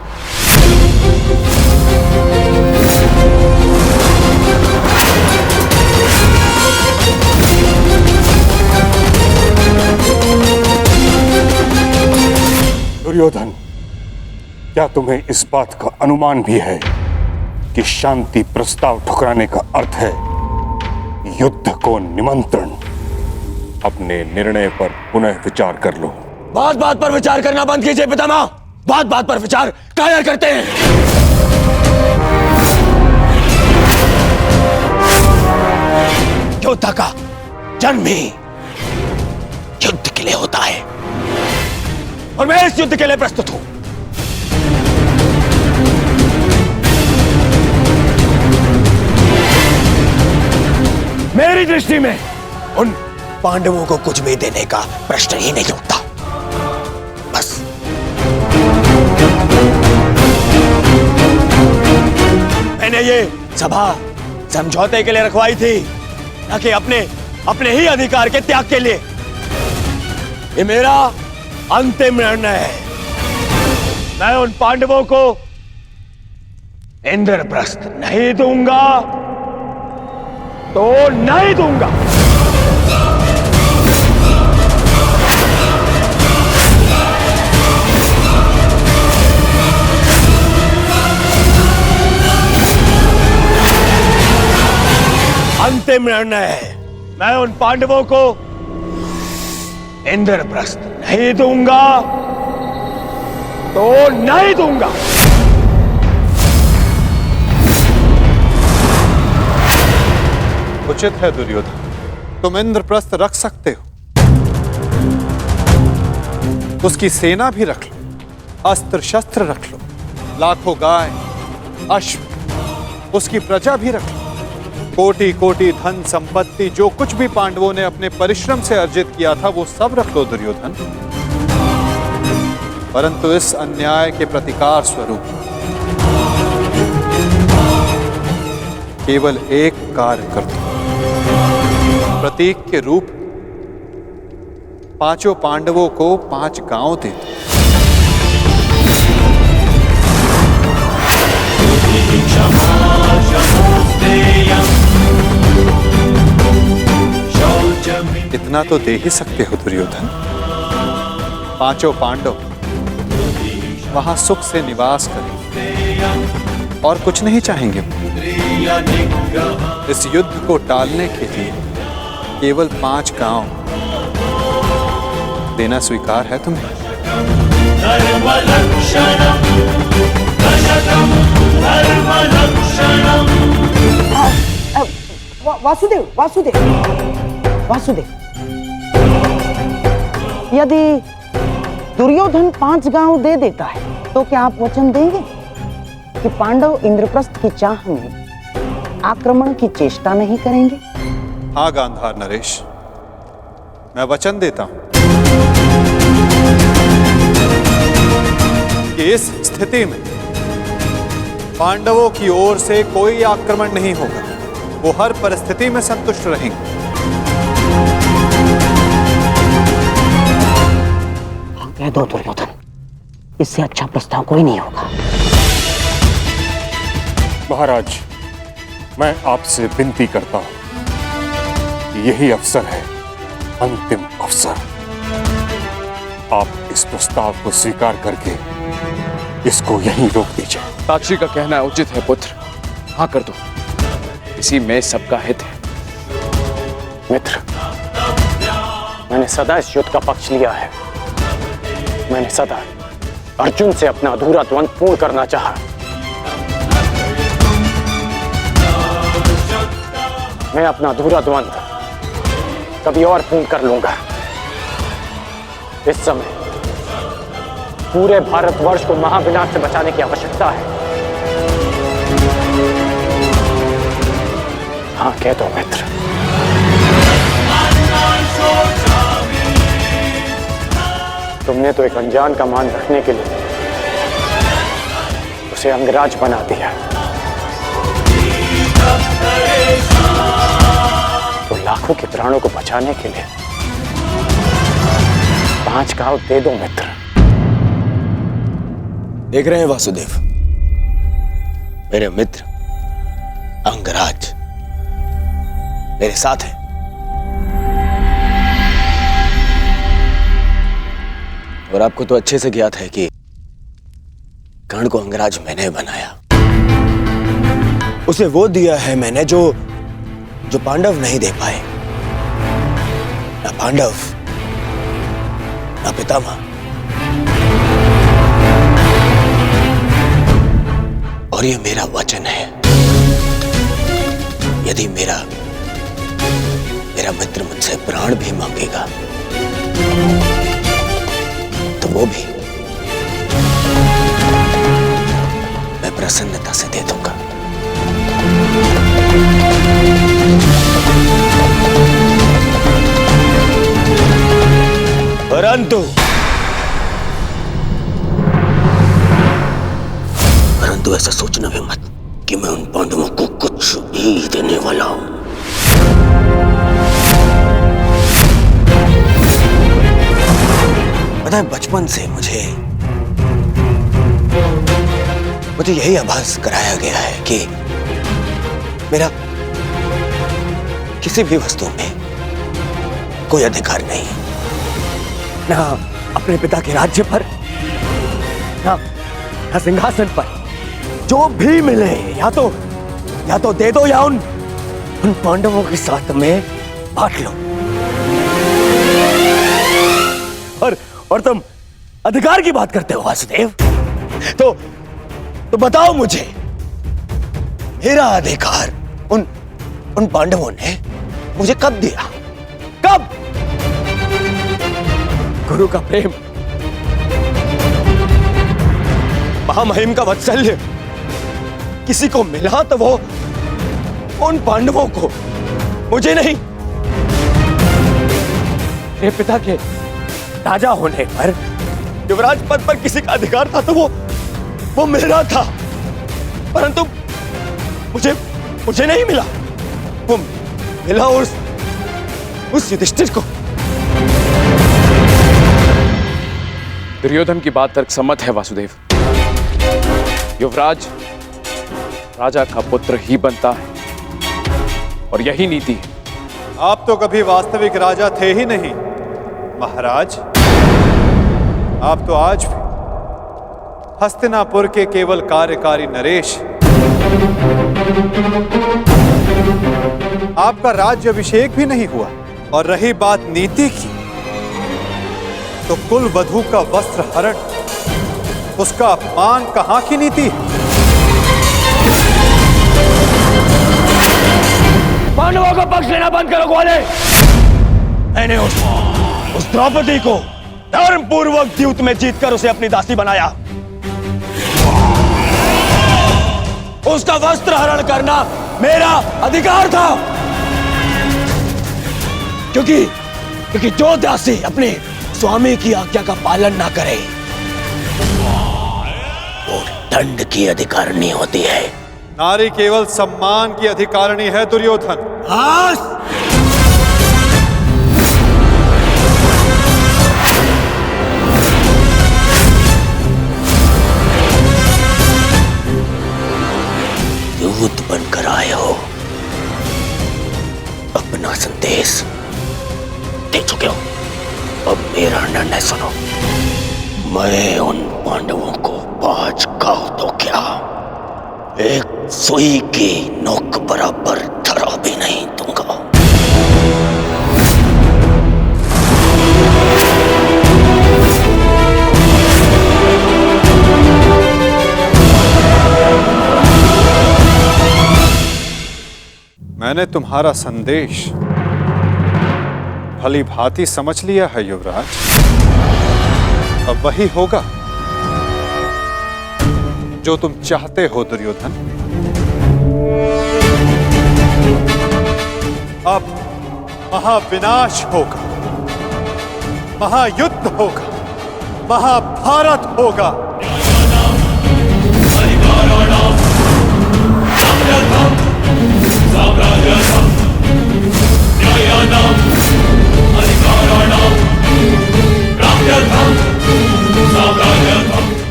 दुर्योधन, क्या तुम्हें इस बात का अनुमान भी है कि शांति प्रस्ताव ठुकराने का अर्थ है युद्ध को निमंत्रण? अपने निर्णय पर पुनः विचार कर लो। बात बात पर विचार करना बंद कीजिए पितामह। बात बात पर विचार कायर करते हैं। योद्धा का जन्म ही युद्ध के लिए होता है और मैं इस युद्ध के लिए प्रस्तुत हूं। मेरी दृष्टि में उन पांडवों को कुछ भी देने का प्रश्न ही नहीं उठता। बस मैंने ये सभा समझौते के लिए रखवाई थी, न कि अपने ही अधिकार के त्याग के लिए। ये मेरा अंतिम निर्णय है। मैं उन पांडवों को इंद्रप्रस्थ नहीं दूंगा तो नहीं दूंगा। अंतिम निर्णय है, मैं उन पांडवों को इंद्रप्रस्थ नहीं दूंगा तो नहीं दूंगा। उचित है दुर्योधन, तुम इंद्रप्रस्थ रख सकते हो। उसकी सेना भी रख लो, अस्त्र शस्त्र रख लो, लाखों गाय अश्व, उसकी प्रजा भी रख लो, कोटि कोटि धन संपत्ति, जो कुछ भी पांडवों ने अपने परिश्रम से अर्जित किया था वो सब रख लो दुर्योधन। परंतु इस अन्याय के प्रतिकार स्वरूप केवल एक कार्य कर दो। प्रतीक के रूप पांचों पांडवों को 5 गांव दे दो। इतना तो दे ही सकते हो दुर्योधन। 5 पांडव वहां सुख से निवास करें और कुछ नहीं चाहेंगे। इस युद्ध को टालने के लिए केवल 5 गांव देना स्वीकार है तुम्हें? वासुदेव वासुदेव वासुदेव, यदि दुर्योधन 5 गांव दे देता है तो क्या आप वचन देंगे कि पांडव इंद्रप्रस्थ की चाह में आक्रमण की चेष्टा नहीं करेंगे? हाँ गांधार नरेश, मैं वचन देता हूं कि इस स्थिति में पांडवों की ओर से कोई आक्रमण नहीं होगा। वो हर परिस्थिति में संतुष्ट रहेंगे। कह दो दुर्योधन, इससे अच्छा प्रस्ताव कोई नहीं होगा। महाराज, मैं आपसे विनती करता हूं कि यही अवसर है, अंतिम अवसर। आप इस प्रस्ताव को स्वीकार करके इसको यहीं रोक दीजिए। साक्षी का कहना उचित है पुत्र, हाँ कर दो, इसी में सबका हित है। मित्र, मैंने सदा इस युद्ध का पक्ष लिया है। मैंने सदा अर्जुन से अपना अधूरा द्वंद्व पूर्ण करना चाहा। मैं अपना अधूरा द्वंद्व कभी और पूर्ण कर लूंगा। इस समय पूरे भारतवर्ष को महाविनाश से बचाने की आवश्यकता है। हाँ कह दो मित्र। तुमने तो एक अनजान का मान रखने के लिए उसे अंगराज बना दिया, तो लाखों के प्राणों को बचाने के लिए 5 घाव दे दो मित्र। देख रहे हैं वासुदेव, मेरे मित्र अंगराज मेरे साथ है। और आपको तो अच्छे से ज्ञात है कि कर्ण को अंगराज मैंने बनाया। उसे वो दिया है मैंने जो पांडव नहीं दे पाए। ना पांडव, ना पितामह। और ये मेरा वचन है, यदि मेरा मित्र मुझसे प्राण भी मांगेगा तो वो भी मैं प्रसन्नता से दे दूंगा। परंतु ऐसा सोचना भी मत कि मैं उन पांडवों को कुछ भी देने वाला हूं। पता है, बचपन से मुझे यही आभास कराया गया है कि मेरा किसी भी वस्तु में कोई अधिकार नहीं, ना अपने पिता के राज्य पर, ना सिंहासन पर। जो भी मिले या तो दे दो या उन पांडवों के साथ में बांट लो। और तुम अधिकार की बात करते हो वासुदेव, तो बताओ मुझे, मेरा अधिकार उन पांडवों ने मुझे कब दिया? कब? गुरु का प्रेम, महामहिम का वात्सल्य किसी को मिला तो वो उन पांडवों को, मुझे नहीं। मेरे पिता के राजा होने पर, युवराज पद पर किसी का अधिकार था तो वो मेरा था, परंतु मुझे नहीं मिला। वो मिला उस युधिष्ठिर को। दुर्योधन की बात तर्कसम्मत है वासुदेव। युवराज राजा का पुत्र ही बनता है और यही नीति है। आप तो कभी वास्तविक राजा थे ही नहीं महाराज। आप तो आज भी हस्तिनापुर के केवल कार्यकारी नरेश। आपका राज्य अभिषेक भी नहीं हुआ। और रही बात नीति की, तो कुल वधू का वस्त्र हरण, उसका अपमान कहां की नीति है? पांडवों का पक्ष लेना बंद करो ग्वाले। मैंने उस द्रौपदी को धर्म पूर्वक द्यूत में जीतकर उसे अपनी दासी बनाया। उसका वस्त्र हरण करना मेरा अधिकार था। क्योंकि जो दासी अपने स्वामी की आज्ञा का पालन ना करे वो दंड की अधिकारिणी होती है। नारी केवल सम्मान की अधिकारिणी है दुर्योधन। दूत बनकर आए हो, अपना संदेश दे चुके हो। अब मेरा निर्णय सुनो। मैं उन पांडवों को 5 गांव तो क्या, एक सुई की नोक बराबर धरा भी नहीं दूंगा। मैंने तुम्हारा संदेश भली भांति समझ लिया है युवराज। अब वही होगा जो तुम चाहते हो दुर्योधन। अब महाविनाश होगा, महायुद्ध होगा, महाभारत होगा।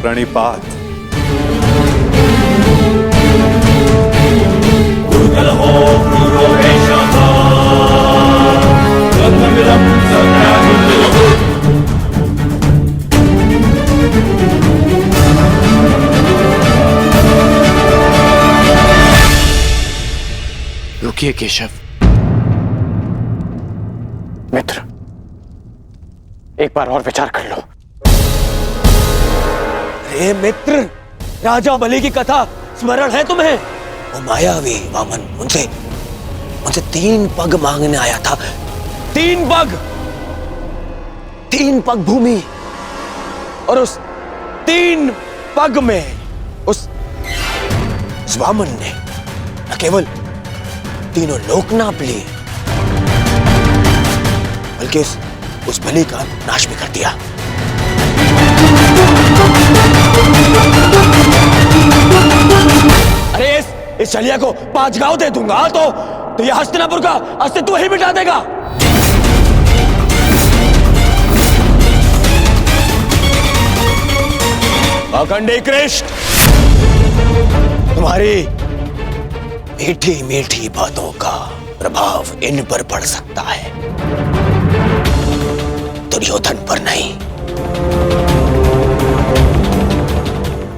प्रणिपात। रुकिए केशव। मित्र, एक बार और विचार कर लो। अरे मित्र, राजा बलि की कथा स्मरण है तुम्हें? वो मायावी वामन उनसे 3 पग मांगने आया था। 3 पग भूमि, और उस 3 पग में उस वामन ने न केवल तीनों लोक नाप लिए बल्कि उस बलि का नाश भी कर दिया। अरे इस शल्य को 5 गांव दे दूंगा तो ये हस्तिनापुर का अस्तित्व ही मिटा देगा। अखंडी कृष्ण, तुम्हारी मीठी मीठी बातों का प्रभाव इन पर पड़ सकता है, दुर्योधन पर नहीं।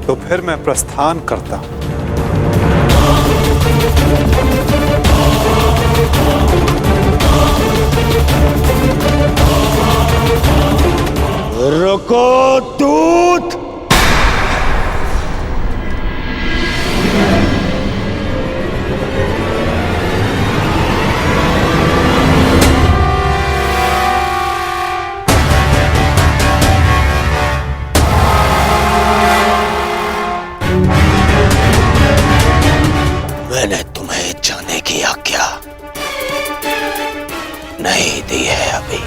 तो फिर मैं प्रस्थान करता हूं। रुको दूत। मैंने तुम्हें जाने की आज्ञा नहीं दी है अभी।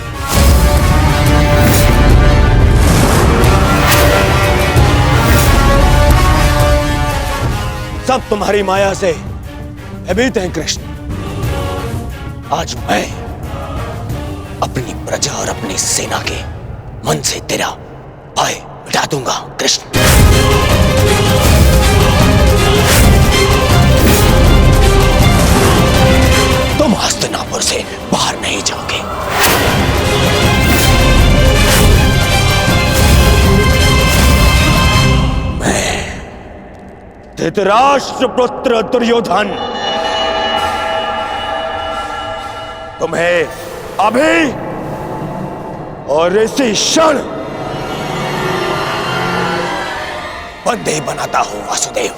सब तुम्हारी माया से भयभीत हैं कृष्ण। आज मैं अपनी प्रजा और अपनी सेना के मन से तेरा भय मिटा दूंगा कृष्ण। तुम हस्तिनापुर से बाहर नहीं जाओगे। मैं धृतराष्ट्र पुत्र दुर्योधन तुम्हें अभी और इसी क्षण बंदी बनाता हूं वासुदेव।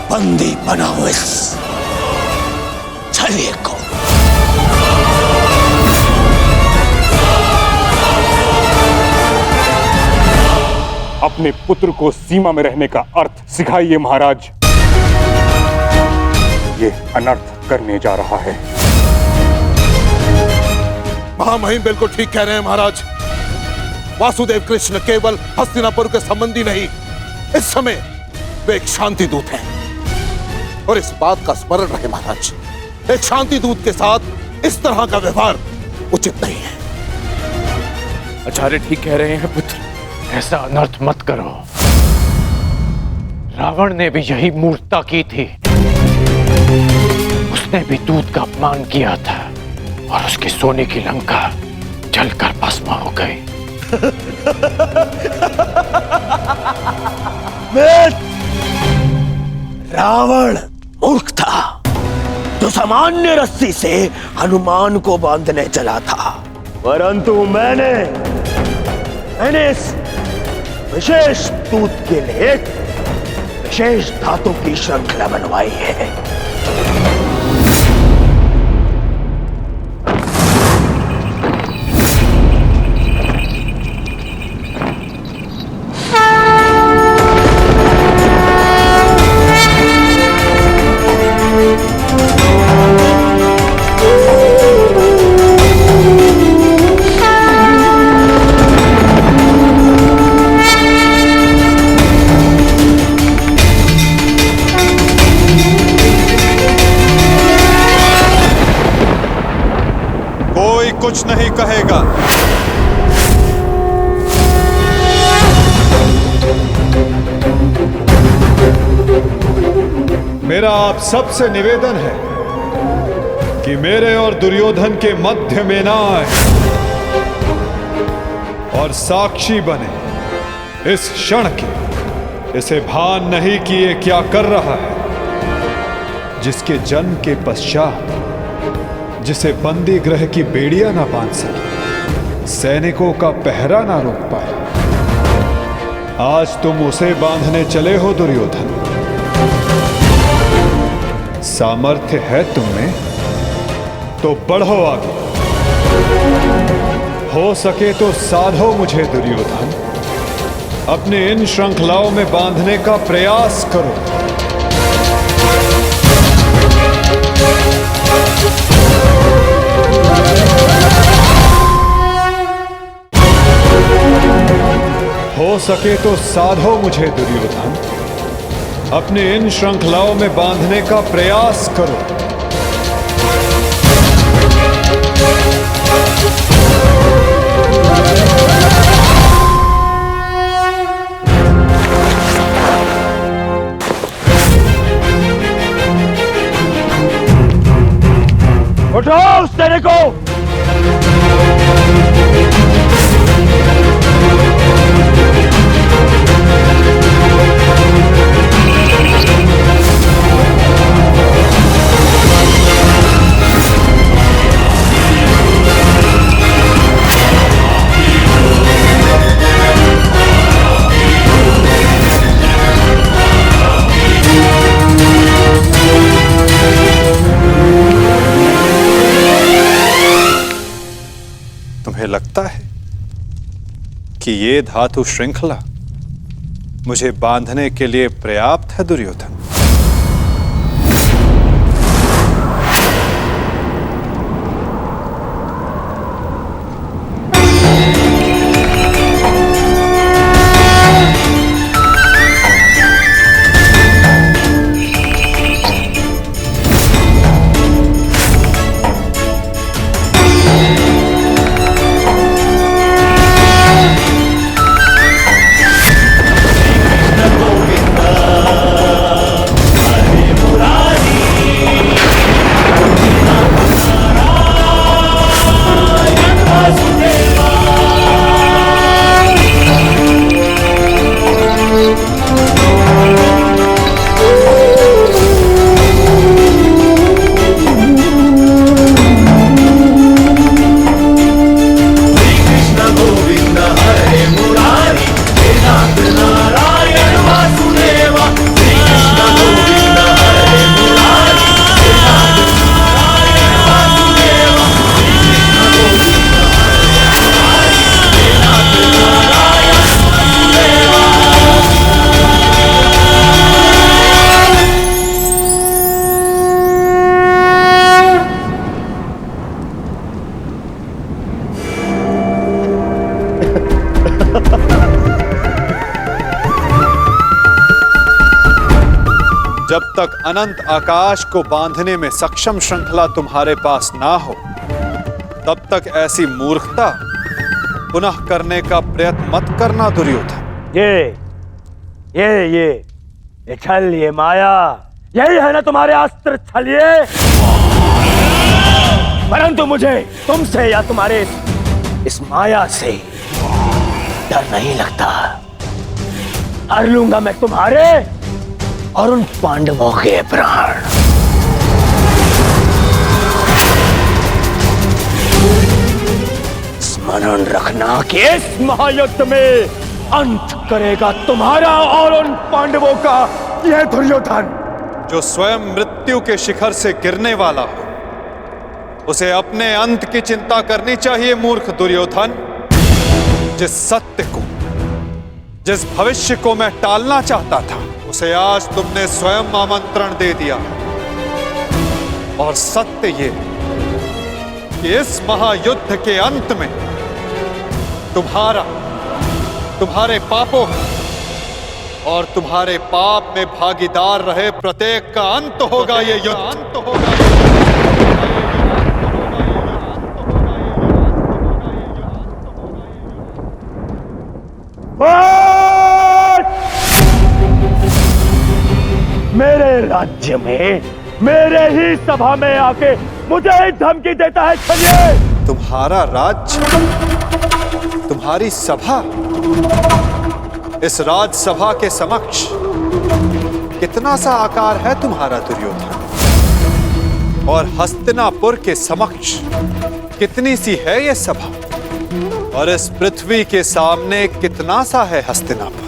बंदी बनाओ इस छल्ले को। अपने पुत्र को सीमा में रहने का अर्थ सिखाइए महाराज। ये अनर्थ करने जा रहा है। महामहिम बिल्कुल ठीक कह रहे हैं महाराज। वासुदेव कृष्ण केवल हस्तिनापुर के संबंधी नहीं, इस समय वे एक शांति दूत हैं। और इस बात का स्मरण रहे महाराज, एक शांति दूत के साथ इस तरह का व्यवहार उचित नहीं है। आचार्य ठीक कह रहे हैं पुत्र, ऐसा अनर्थ मत करो। रावण ने भी यही मूर्खता की थी। उसने भी दूत का अपमान किया था और उसकी सोने की लंका जलकर भस्म हो गई। रावण मूर्ख था जो सामान्य रस्सी से हनुमान को बांधने चला था, परंतु मैंने इस विशेष दूत के लिए एक विशेष धातु की श्रृंखला बनवाई है। कुछ नहीं कहेगा। मेरा आप सबसे निवेदन है कि मेरे और दुर्योधन के मध्य में ना आए और साक्षी बने इस क्षण के। इसे भान नहीं कि ये क्या कर रहा है, जिसके जन्म के पश्चात जिसे बंदी गृह की बेड़ियां ना बांध सके, सैनिकों का पहरा ना रोक पाए, आज तुम उसे बांधने चले हो दुर्योधन। सामर्थ्य है तुम में तो बढ़ो आगे, हो सके तो साधो मुझे दुर्योधन। अपने इन श्रृंखलाओं में बांधने का प्रयास करो। हो सके तो साधो मुझे दुर्योधन। अपने इन श्रृंखलाओं में बांधने का प्रयास करो। उठाओ उस तेरे को। तुम्हें लगता है कि ये धातु श्रृंखला मुझे बांधने के लिए पर्याप्त है दुर्योधन? तक अनंत आकाश को बांधने में सक्षम श्रृंखला तुम्हारे पास ना हो, तब तक ऐसी मूर्खता पुनः करने का प्रयत्न मत करना दुर्योधन। ये छल, ये माया, यही है ना तुम्हारे अस्त्र छलिए। परंतु मुझे तुमसे या तुम्हारे इस माया से डर नहीं लगता। हर लूंगा मैं तुम्हारे और उन पांडवों के प्राण। स्मरण रखना कि इस महायुद्ध में अंत करेगा तुम्हारा और उन पांडवों का यह दुर्योधन। जो स्वयं मृत्यु के शिखर से गिरने वाला हो, उसे अपने अंत की चिंता करनी चाहिए मूर्ख दुर्योधन। जिस सत्य को, जिस भविष्य को मैं टालना चाहता था, उसे आज तुमने स्वयं आमंत्रण दे दिया। और सत्य ये कि इस महायुद्ध के अंत में तुम्हारे पापों और तुम्हारे पाप में भागीदार रहे प्रत्येक का अंत होगा। ये युद्ध अंत होगा। मेरे राज्य में, मेरे ही सभा में आके मुझे ही धमकी देता है छलिए। तुम्हारा राज्य, तुम्हारी सभा, इस राजसभा के समक्ष कितना सा आकार है तुम्हारा दुर्योधन, और हस्तिनापुर के समक्ष कितनी सी है ये सभा, और इस पृथ्वी के सामने कितना सा है हस्तिनापुर,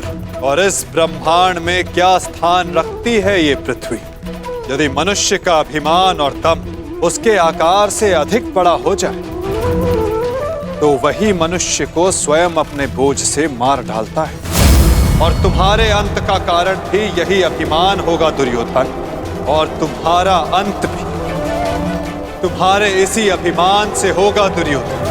और इस ब्रह्मांड में क्या स्थान रखती है ये पृथ्वी। यदि मनुष्य का अभिमान और दम उसके आकार से अधिक बड़ा हो जाए, तो वही मनुष्य को स्वयं अपने बोझ से मार डालता है। और तुम्हारे अंत का कारण भी यही अभिमान होगा दुर्योधन, और तुम्हारा अंत भी तुम्हारे इसी अभिमान से होगा दुर्योधन।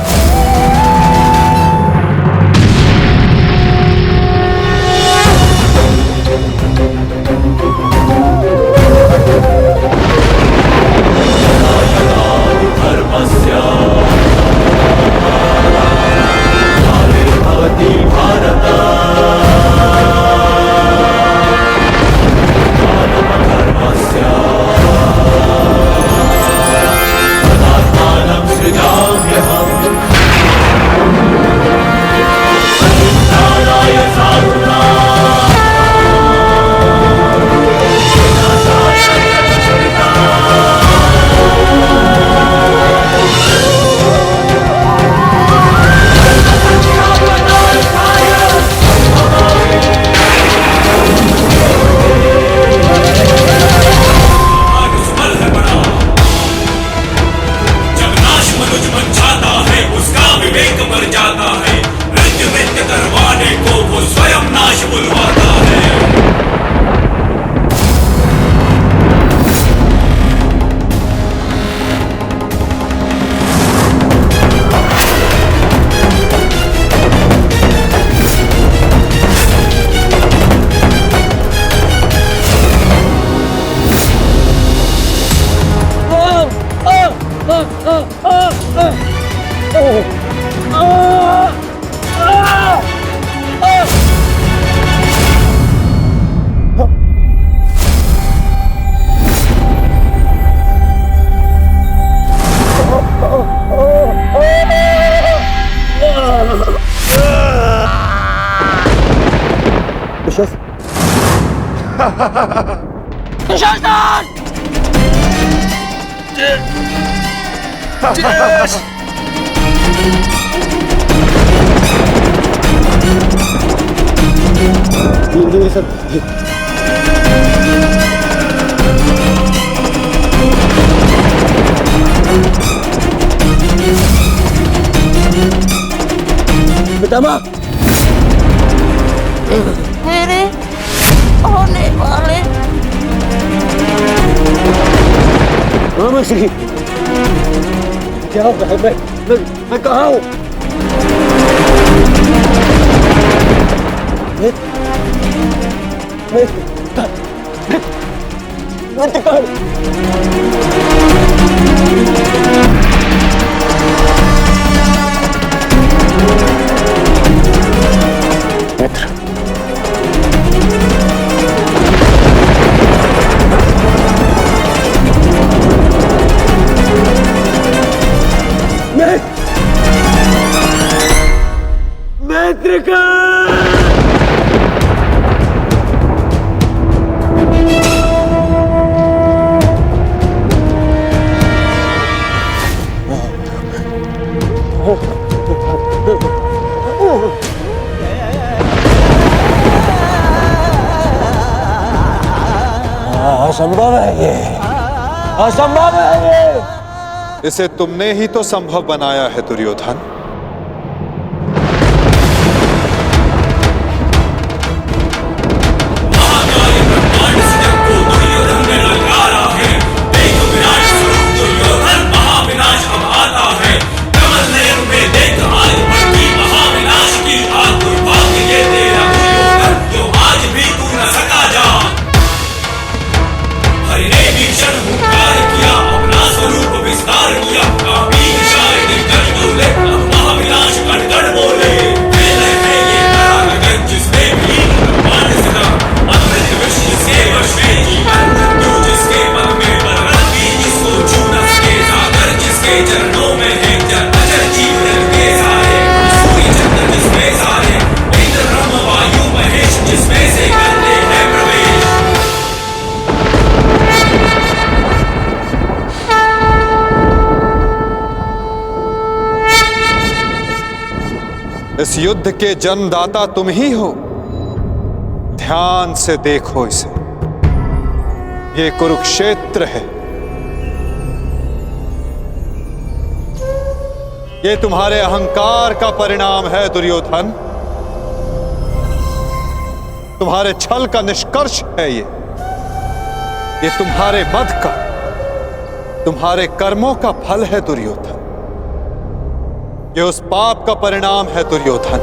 पितामह, मेरे होने वाले श्री, क्या हो रहा है? मैं कहाँ हूँ? मत कर। मित्र, असंभव है ये, असंभव है ये। इसे तुमने ही तो संभव बनाया है दुर्योधन। इस युद्ध के जन्मदाता तुम ही हो। ध्यान से देखो इसे, ये कुरुक्षेत्र है। ये तुम्हारे अहंकार का परिणाम है दुर्योधन। तुम्हारे छल का निष्कर्ष है ये तुम्हारे मद का, तुम्हारे कर्मों का फल है दुर्योधन। ये उस पाप का परिणाम है दुर्योधन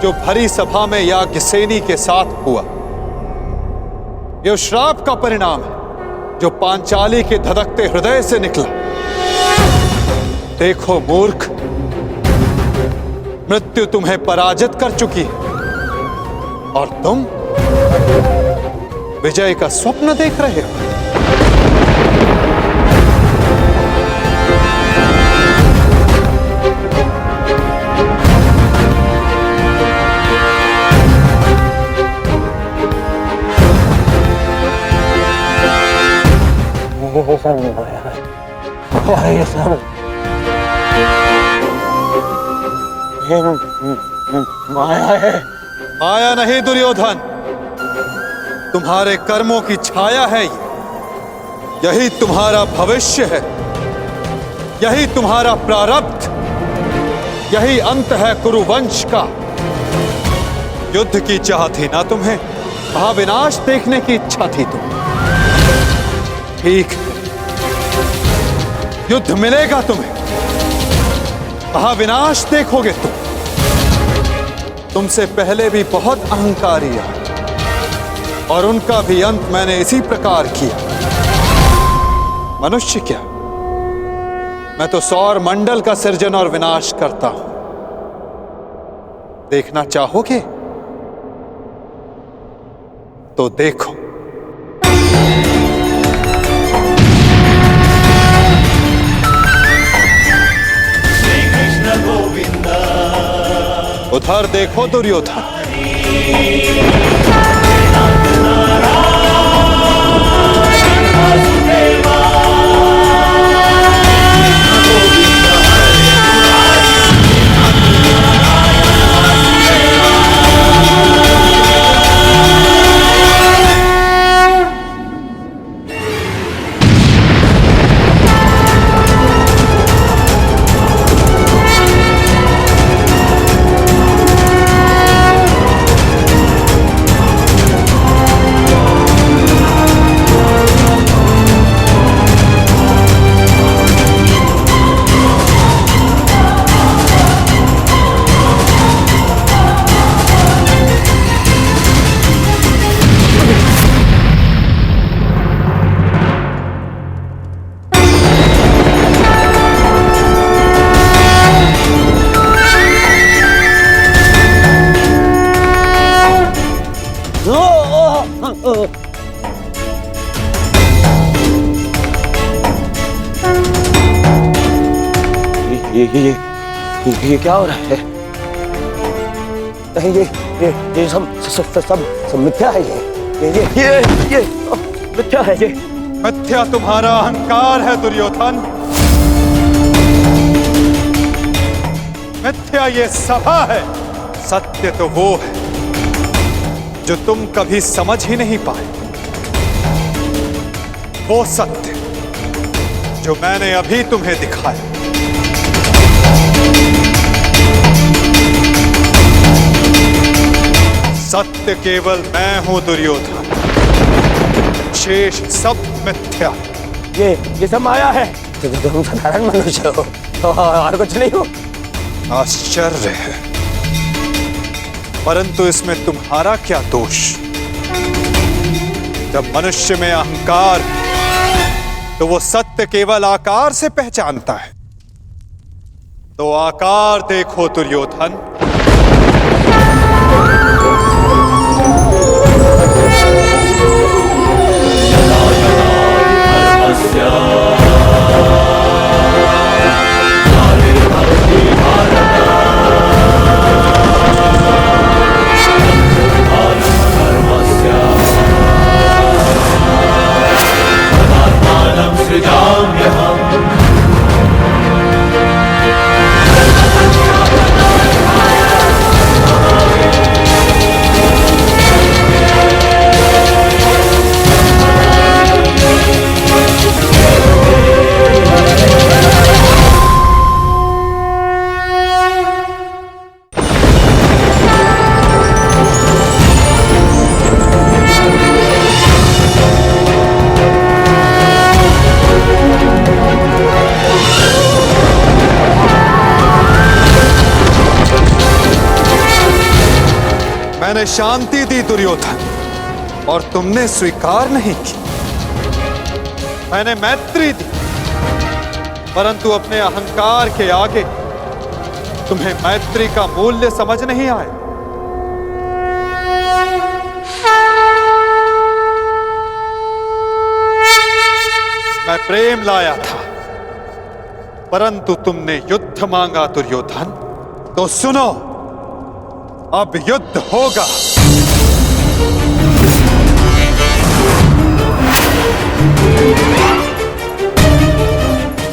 जो भरी सभा में याज्ञसेनी के साथ हुआ। ये उस श्राप का परिणाम है जो पांचाली के धधकते हृदय से निकला। देखो मूर्ख, मृत्यु तुम्हें पराजित कर चुकी है और तुम विजय का स्वप्न देख रहे हो। ये सब माया है। माया नहीं दुर्योधन, तुम्हारे कर्मों की छाया है ये। यही तुम्हारा भविष्य है, यही तुम्हारा प्रारब्ध, यही अंत है कुरुवंश का। युद्ध की चाह थी ना तुम्हें, महाविनाश देखने की इच्छा थी तुम्हें। ठीक, युद्ध मिलेगा तुम्हें, महाविनाश देखोगे तुम। तुमसे पहले भी बहुत अहंकारी आए और उनका भी अंत मैंने इसी प्रकार किया। मनुष्य क्या, मैं तो सौर मंडल का सृजन और विनाश करता हूं। देखना चाहोगे तो देखो। उधर देखो दुर्योधन। ये क्या हो रहा है? कहीं ये सब मिथ्या है। ये मिथ्या है। ये मिथ्या तुम्हारा अहंकार है दुर्योधन। मिथ्या ये सभा है। सत्य तो वो है जो तुम कभी समझ ही नहीं पाए। वो सत्य जो मैंने अभी तुम्हें दिखाया। सत्य केवल मैं हूं दुर्योधन, शेष सब मिथ्या। ये सब माया है। तुम साधारण मनुष्य हो और कुछ नहीं हो। आश्चर्य है, परंतु इसमें तुम्हारा क्या दोष? जब मनुष्य में अहंकार तो वो सत्य केवल आकार से पहचानता है। तो आकार देखो दुर्योधन। मैंने शांति दी दुर्योधन और तुमने स्वीकार नहीं की। मैंने मैत्री दी परंतु अपने अहंकार के आगे तुम्हें मैत्री का मूल्य समझ नहीं आया। मैं प्रेम लाया था परंतु तुमने युद्ध मांगा दुर्योधन। तो सुनो, अब युद्ध होगा।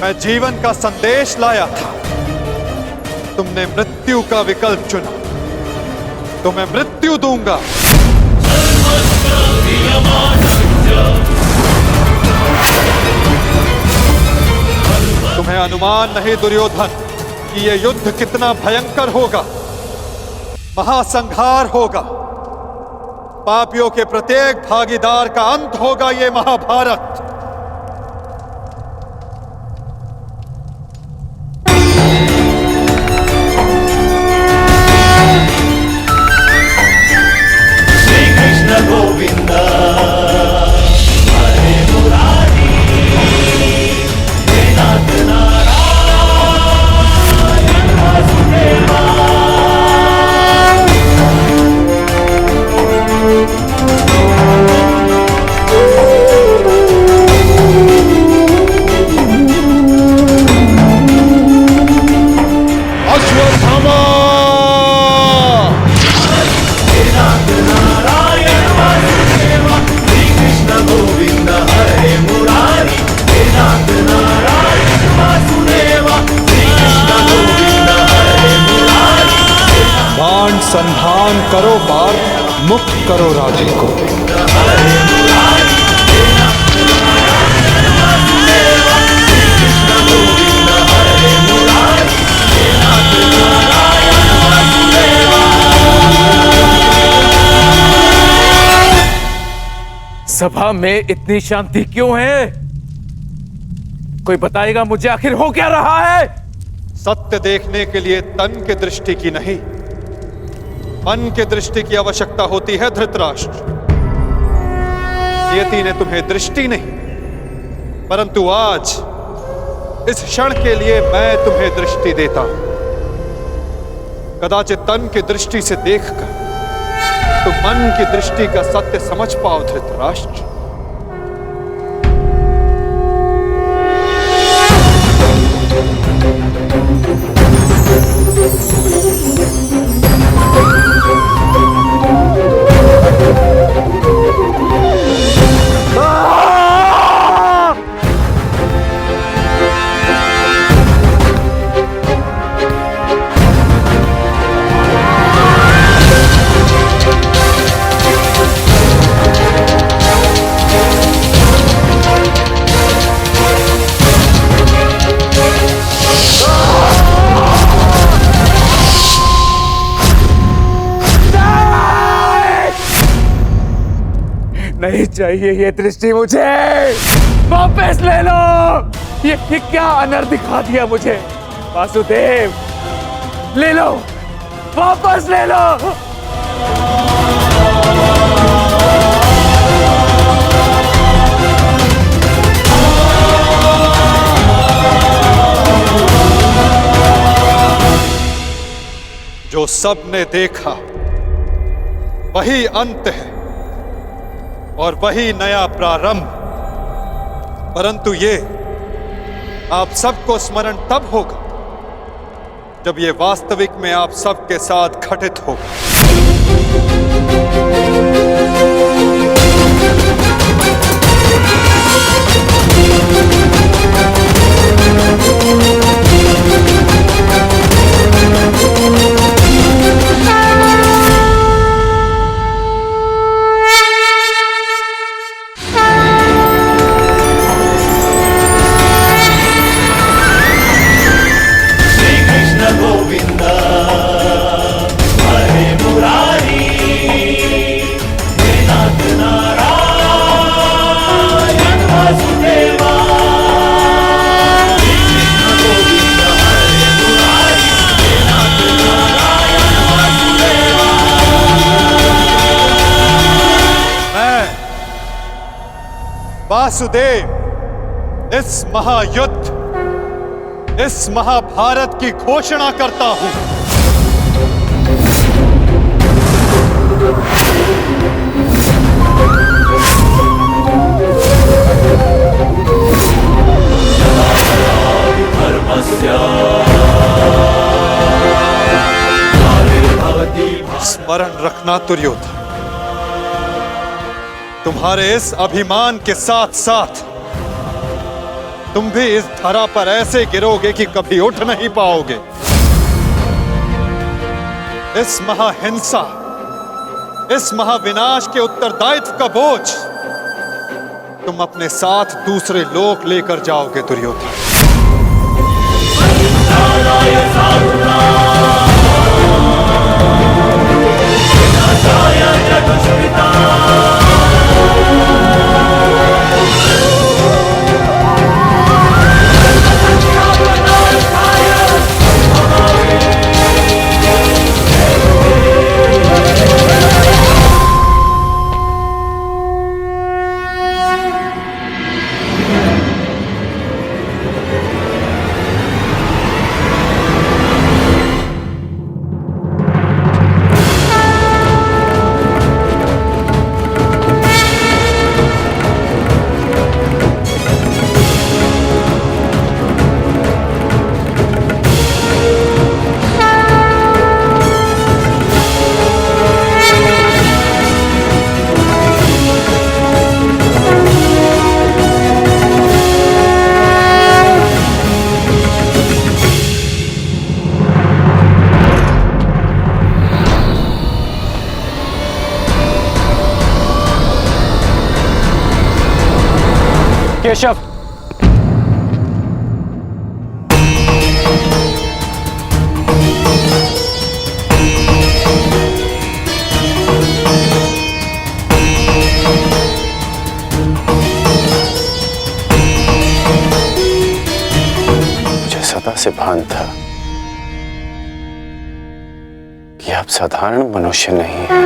मैं जीवन का संदेश लाया था, तुमने मृत्यु का विकल्प चुना, तो मैं मृत्यु दूंगा। तुम्हें अनुमान नहीं दुर्योधन कि यह युद्ध कितना भयंकर होगा। महासंहार होगा। पापियों के प्रत्येक भागीदार का अंत होगा ये महाभारत। श्री कृष्ण गोविंद हरे मुरारी हे नाथ नारायण वासुदेवा। अश्वत्थामा! नारायण वासुदेवा श्री कृष्ण गोविंद हरे मुरारी। नाथ नारायण वासुदेवा श्री कृष्ण गोविंद हरे मुरारी। बाण संधान करो पार्थ, मुक्त करो राजे को। हरे मुरारी नाथ नारायण वासुदेवा श्री कृष्ण गोविंद हरे मुरारी। नाथ नारायण वासुदेवा। सभा में इतनी शांति क्यों है? कोई बताएगा मुझे आखिर हो क्या रहा है? सत्य देखने के लिए तन के दृष्टि की नहीं, मन के दृष्टि की आवश्यकता होती है धृतराष्ट्र। नियति ने तुम्हें दृष्टि नहीं परंतु आज इस क्षण के लिए मैं तुम्हें दृष्टि देता हूं। कदाचित तन की दृष्टि से देखकर तुम मन की दृष्टि का सत्य समझ पाओ धृतराष्ट्र। नहीं चाहिए ये दृष्टि मुझे, वापस ले लो। ये क्या अनर्थ दिखा दिया मुझे वासुदेव, ले लो, वापस ले लो। जो सबने देखा वही अंत है और वही नया प्रारंभ, परंतु ये आप सबको स्मरण तब होगा जब ये वास्तविक में आप सबके साथ घटित होगा। वासुदेव इस महायुद्ध, इस महाभारत की घोषणा करता हूं। स्मरण रखना दुर्योधन, तुम्हारे इस अभिमान के साथ साथ तुम भी इस धरा पर ऐसे गिरोगे कि कभी उठ नहीं पाओगे। इस महाहिंसा, इस महाविनाश के उत्तरदायित्व का बोझ तुम अपने साथ दूसरे लोक लेकर जाओगे दुर्योधन। केशव, मुझे सदा से भान था कि आप साधारण मनुष्य नहीं हैं।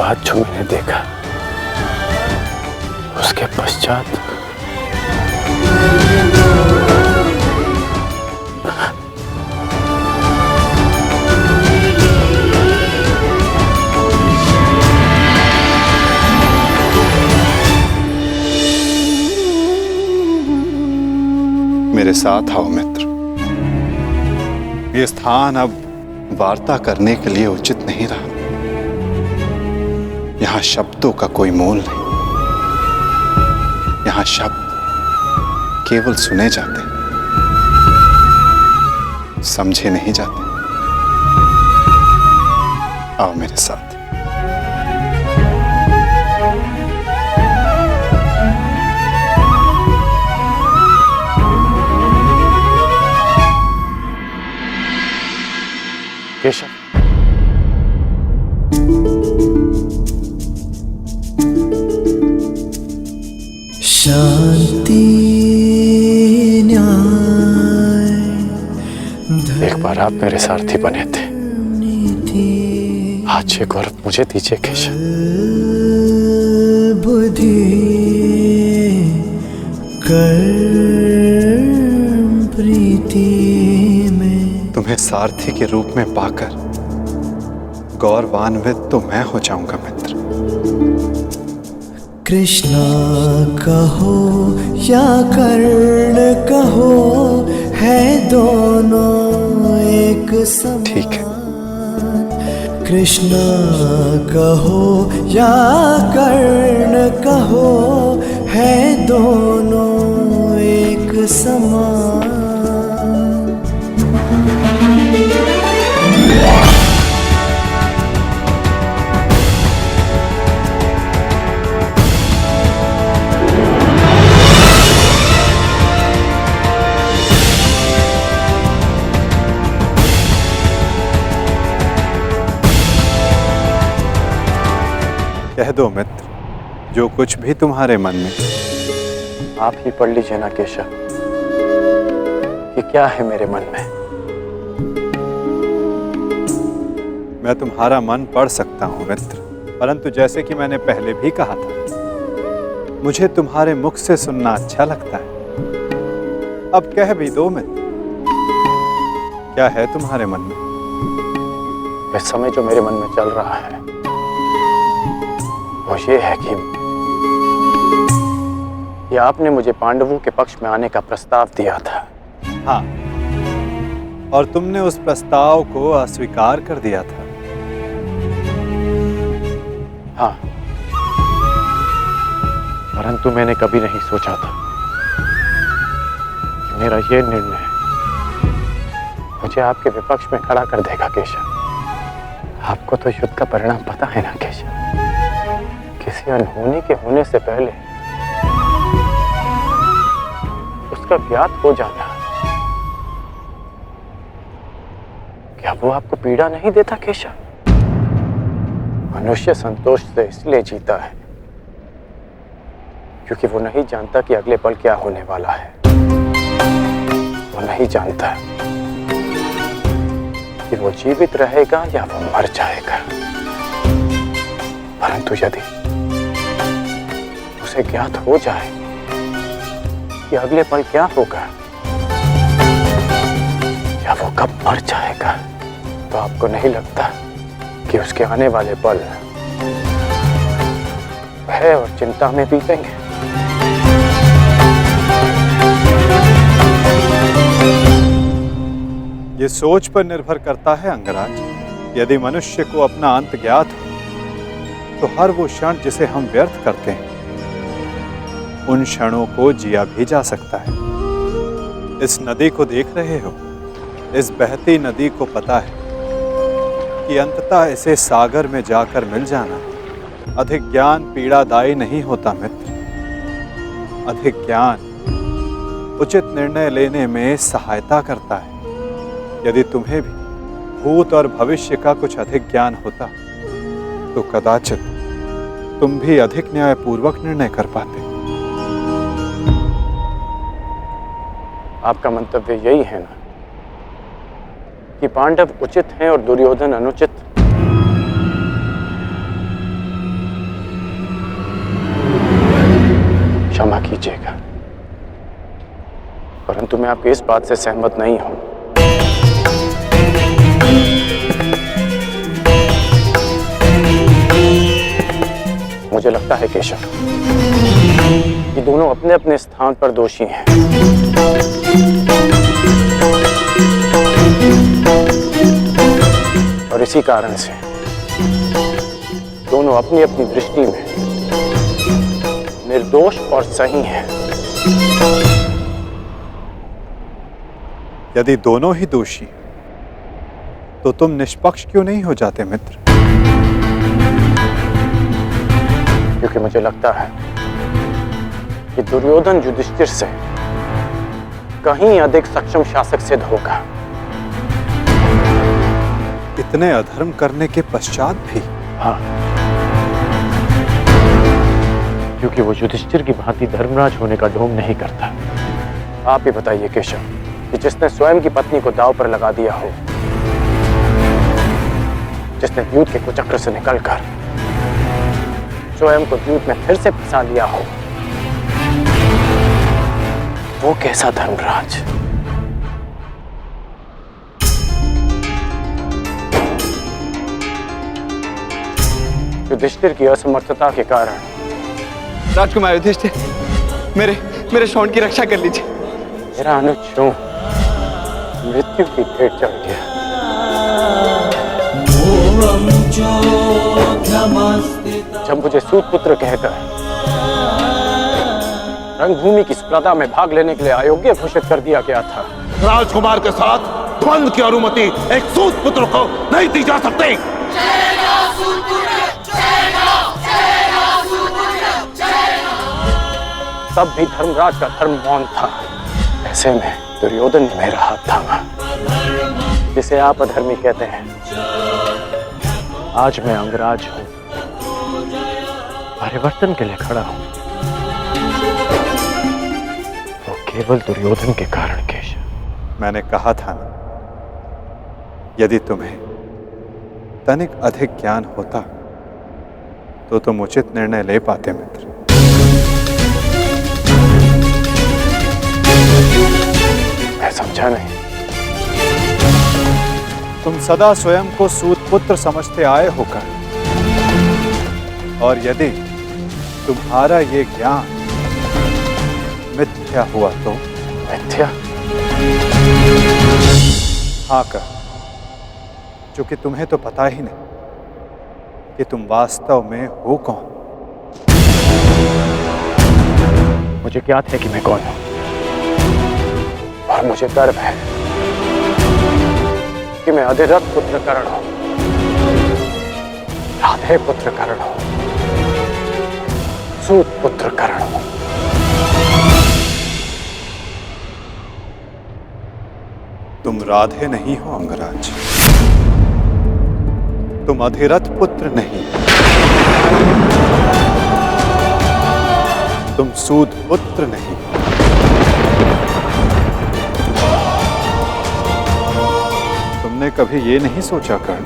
आज जो मैंने देखा उसके पश्चात मेरे साथ आओ मित्र। ये स्थान अब वार्ता करने के लिए उचित नहीं रहा। यहां शब्दों का कोई मोल नहीं। यहां शब्द केवल सुने जाते, समझे नहीं जाते। आओ मेरे साथ। केशव, शांति न्याय एक बार आप मेरे सारथी बने थे, आज ये गौरव मुझे दीजिए केशव। बुद्धि कर्म प्रीति में। तुम्हें सारथी के रूप में पाकर गौरवान्वित तो मैं हो जाऊंगा मित्र। कृष्णा कहो या कर्ण कहो, है दोनों एक समान। ठीक है। कृष्णा कहो या कर्ण कहो, है दोनों एक समान। कह दो मित्र, जो कुछ भी तुम्हारे मन में। आप ही पढ़ लीजिए ना केशव कि क्या है मेरे मन में। मैं तुम्हारा मन पढ़ सकता हूं मित्र, परंतु जैसे कि मैंने पहले भी कहा था, मुझे तुम्हारे मुख से सुनना अच्छा लगता है। अब कह भी दो मित्र, क्या है तुम्हारे मन में? इस समय जो मेरे मन में चल रहा है वो ये है कि आपने मुझे पांडवों के पक्ष में आने का प्रस्ताव दिया था। हाँ, और तुमने उस प्रस्ताव को अस्वीकार कर दिया था। हाँ, परंतु मैंने कभी नहीं सोचा था कि मेरा ये निर्णय मुझे आपके विपक्ष में खड़ा कर देगा केशव। आपको तो युद्ध का परिणाम पता है ना केशव। किसी अनहोनी के होने से पहले उसका ज्ञात हो जाना, क्या वो आपको पीड़ा नहीं देता केशव? मनुष्य संतोष से इसलिए जीता है क्योंकि वो नहीं जानता कि अगले पल क्या होने वाला है। वो नहीं जानता कि वो जीवित रहेगा या वो मर जाएगा। परंतु यदि उसे ज्ञात हो जाए कि अगले पल क्या होगा या वो कब मर जाएगा, तो आपको नहीं लगता कि उसके आने वाले पल भय और चिंता में बीतेंगे? ये सोच पर निर्भर करता है अंगराज। यदि मनुष्य को अपना अंत ज्ञात हो तो हर वो क्षण जिसे हम व्यर्थ करते हैं, उन क्षणों को जिया भी जा सकता है। इस नदी को देख रहे हो, इस बहती नदी को पता है कि अंततः इसे सागर में जाकर मिल जाना। अधिक ज्ञान पीड़ादायी नहीं होता मित्र। अधिक ज्ञान उचित निर्णय लेने में सहायता करता है। यदि तुम्हें भी भूत और भविष्य का कुछ अधिक ज्ञान होता तो कदाचित तुम भी अधिक न्यायपूर्वक निर्णय कर पाते। आपका मंतव्य यही है ना कि पांडव उचित हैं और दुर्योधन अनुचित? क्षमा कीजिएगा, परंतु मैं आपकी इस बात से सहमत नहीं हूं। मुझे लगता है केशव कि दोनों अपने अपने स्थान पर दोषी हैं। और इसी कारण से दोनों अपनी अपनी दृष्टि में निर्दोष और सही हैं। यदि दोनों ही दोषी तो तुम निष्पक्ष क्यों नहीं हो जाते मित्र? क्योंकि मुझे लगता है कि दुर्योधन युधिष्ठिर से कहीं अधिक सक्षम शासक सिद्ध होगा। इतने अधर्म करने के पश्चात भी? हाँ, क्योंकि वो युधिष्ठिर की भांति धर्मराज होने का ढोंग नहीं करता। आप ही बताइए केशव, कि जिसने स्वयं की पत्नी को दांव पर लगा दिया हो, जिसने द्यूत के कुचक्र से निकलकर स्वयं को द्यूत में फिर से फंसा लिया हो, वो कैसा धर्मराज? युधिष्ठिर की असमर्थता के कारण। राजकुमार युधिष्ठिर, मेरे शौंड की रक्षा कर लीजिए। मेरा अनुज मृत्यु की भेंट चढ़ गया। जब मुझे सूत पुत्र कहकर रंगभूमि की स्पर्धा में भाग लेने के लिए अयोग्य घोषित कर दिया गया था, राजकुमार के साथ द्वंद्व की अनुमति एक सूत पुत्र को नहीं दी जा सकती। तब भी धर्मराज का धर्म मौन था। ऐसे में दुर्योधन ने मेरा हाथ थामा, जिसे आप अधर्मी कहते हैं। आज मैं अंगराज हूं, परिवर्तन के लिए खड़ा हूं, वो केवल दुर्योधन के कारण। केशव, मैंने कहा था ना, यदि तुम्हें तनिक अधिक ज्ञान होता तो तुम उचित निर्णय ले पाते मित्र। मैं समझा नहीं। तुम सदा स्वयं को सूत पुत्र समझते आए होकर, और यदि तुम्हारा ये ज्ञान मिथ्या हुआ तो? मिथ्या? हाँ कर, क्योंकि तुम्हें तो पता ही नहीं कि तुम वास्तव में हो कौन। मुझे ज्ञात है कि मैं कौन हूं, और मुझे गर्व है कि मैं अधिरथ पुत्र कर्ण हूं, राधे पुत्र कर्ण हूं, सूत पुत्र कर्ण हूं। तुम राधे नहीं हो अंगराज, तुम अधिरथ पुत्र नहीं, तुम सूत पुत्र नहीं। तुमने कभी ये नहीं सोचा कर्ण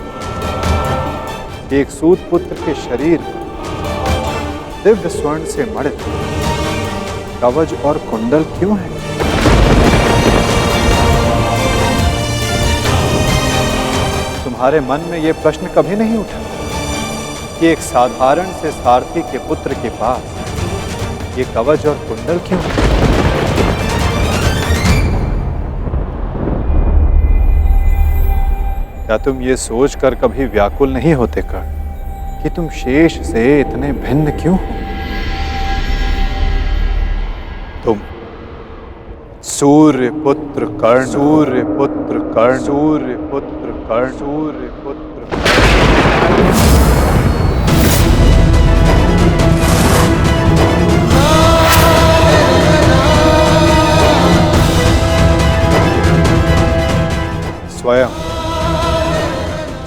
कि एक सूत पुत्र के शरीर दिव्य स्वर्ण से मड़ित कवच और कुंडल क्यों है? तुम्हारे मन में यह प्रश्न कभी नहीं उठा कि एक साधारण से सारथी के पुत्र के पास ये कवच और कुंडल क्यों है? क्या तुम ये सोचकर कभी व्याकुल नहीं होते कर्ण कि तुम शेष से इतने भिन्न क्यों हो? तुम सूर्य पुत्र कर्ण, सूर्य पुत्र कर्ण, सूर्य पुत्र कर्ण, सूर्य पुत्र स्वयं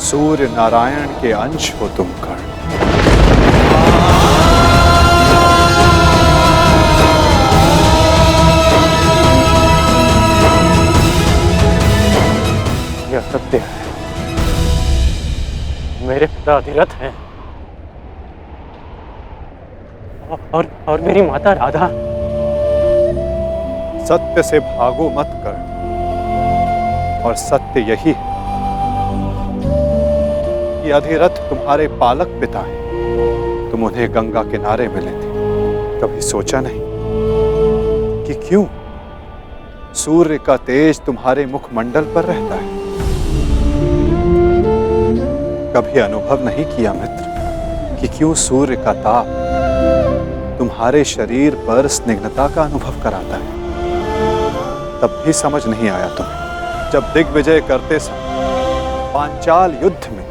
सूर्य नारायण के अंश हो तुम कर्ण। यह सत्य है, मेरे पिता अधिरथ हैं, और मेरी माता राधा। सत्य से भागो मत कर्ण, और सत्य यही है कि अधिरथ तुम्हारे पालक पिता हैं। तुम उन्हें गंगा किनारे मिले थे, कभी सोचा नहीं कि क्यों सूर्य का तेज तुम्हारे मुखमंडल पर रहता है? कभी अनुभव नहीं किया मित्र कि क्यों सूर्य का ताप तुम्हारे शरीर पर स्निग्धता का अनुभव कराता है? तब भी समझ नहीं आया तुम्हें जब दिग्विजय करते समय पांचाल युद्ध में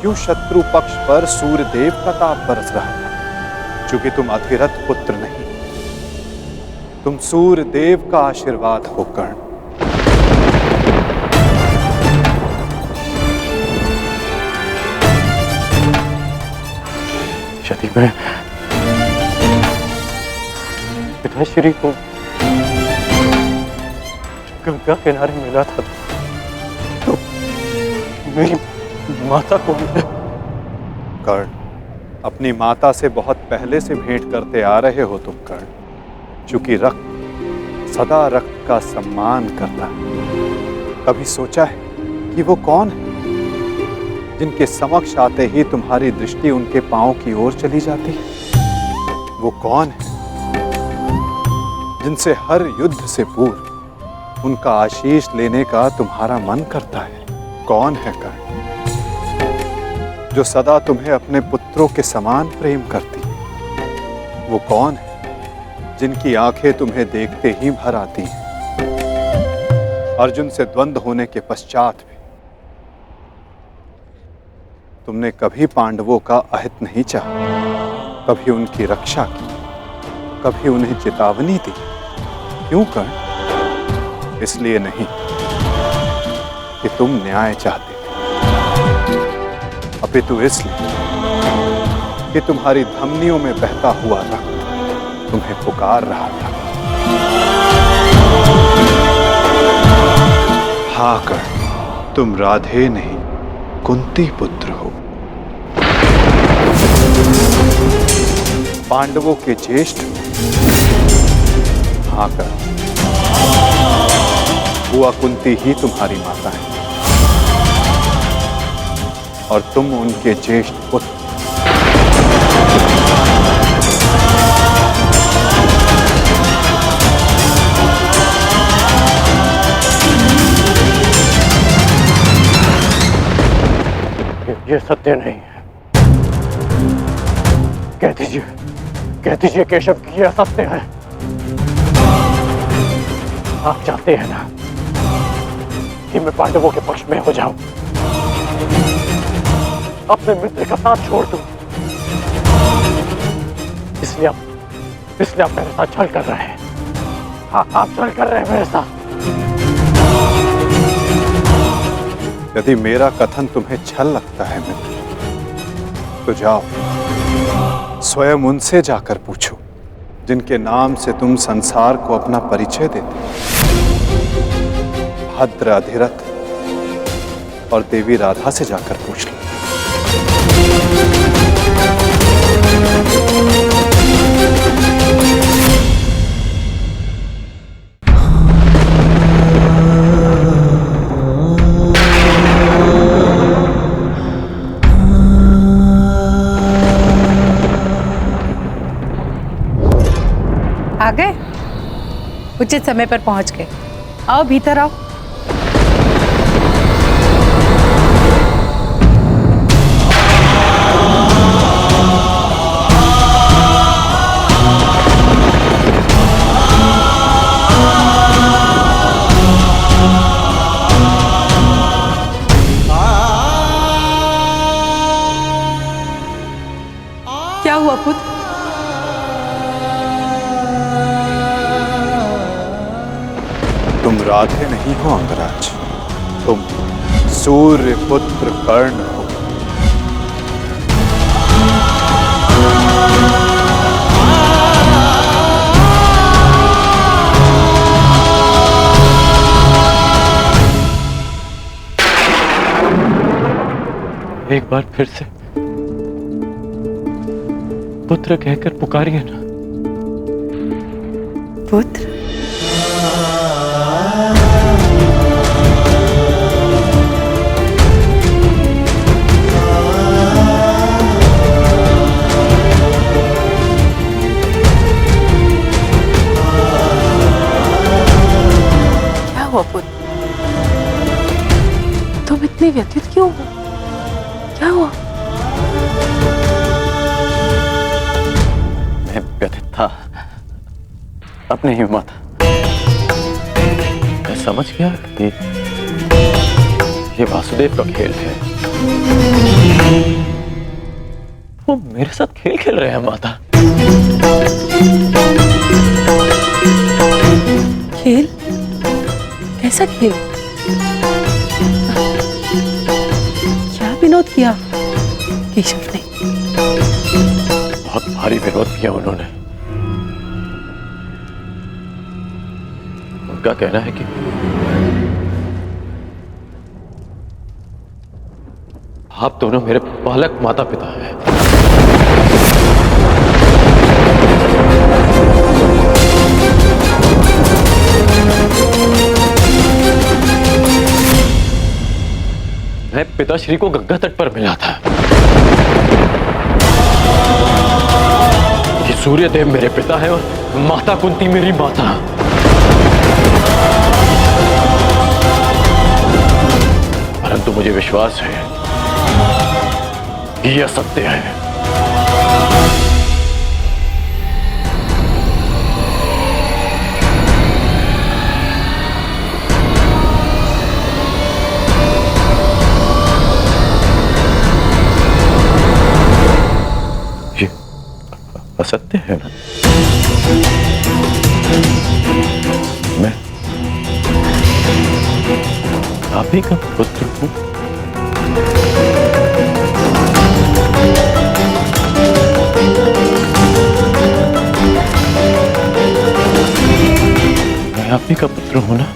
क्यों शत्रु पक्ष पर सूर्य देव का ताप बरस रहा था? क्योंकि तुम अधिरथ पुत्र नहीं, तुम सूर्य देव का आशीर्वाद हो कर्ण। यदि मैं पिताश्री को गंगा किनारे मिला था तो मेरी माता को कर्ण, अपनी माता से बहुत पहले से भेंट करते आ रहे हो तुम कर्ण। चूंकि रक्त सदा रक्त का सम्मान करता है। कभी सोचा है कि वो कौन है जिनके समक्ष आते ही तुम्हारी दृष्टि उनके पांव की ओर चली जाती है? वो कौन है जिनसे हर युद्ध से पूर्व उनका आशीष लेने का तुम्हारा मन करता है? कौन है कर्ण जो सदा तुम्हें अपने पुत्रों के समान प्रेम करती है? वो कौन है जिनकी आंखें तुम्हें देखते ही भर आती हैं? अर्जुन से द्वंद्व होने के पश्चात भी तुमने कभी पांडवों का अहित नहीं चाहा, कभी उनकी रक्षा की, कभी उन्हें चेतावनी दी। क्यों कर्ण? इसलिए नहीं कि तुम न्याय चाहते थे, अपितु इसलिए कि तुम्हारी धमनियों में बहता हुआ रक्त तुम्हें पुकार रहा था। हाँ कर्ण, तुम राधे नहीं कुंती पुत्र हो, पांडवों के ज्येष्ठ। हाँ कर्ण, बुआ कुंती ही तुम्हारी माता है और तुम उनके ज्येष्ठ पुत्र। ये सत्य नहीं है। कह दीजिए केशव कि ये असत्य है। आप चाहते हैं ना कि मैं पांडवों के पक्ष में हो जाऊं, अपने मित्र का साथ छोड़ दूं, इसलिए आप मेरे साथ छल कर रहे हैं। हाँ, आप छल कर रहे हैं मेरे साथ। यदि मेरा कथन तुम्हें छल लगता है मित्र, तो जाओ स्वयं उनसे जाकर पूछो जिनके नाम से तुम संसार को अपना परिचय देते। भद्र, अधिरथ और देवी राधा से जाकर पूछ लो। आ गए? उचित समय पर पहुंच गए। आओ भीतर आओ। क्या हुआ पुत्र? तुम राधे नहीं हो अंगराज, तुम सूर्य पुत्र कर्ण हो। एक बार फिर से पुत्र कहकर पुकारिए ना। पुत्र? क्या हुआ पुत्र? तुम इतने व्यथित क्यों हो? क्या हुआ? मैं व्यथित था अपने ही माता। मैं समझ गया कि ये वासुदेव का खेल है। वो मेरे साथ खेल खेल रहे हैं माता। खेल? कैसा खेल? क्या विनोद किया केशव ने? बहुत भारी विरोध किया उन्होंने। उनका कहना है कि आप दोनों मेरे बालक माता पिता हैं। मैं पिताश्री को गंगा तट पर मिला था कि सूर्यदेव मेरे पिता है और माता कुंती मेरी माता। परंतु मुझे विश्वास है कि यह सत्य है। ये असत्य है ना? मैं आप ही का पुत्र हूं। मैं आप ही का पुत्र हूं ना?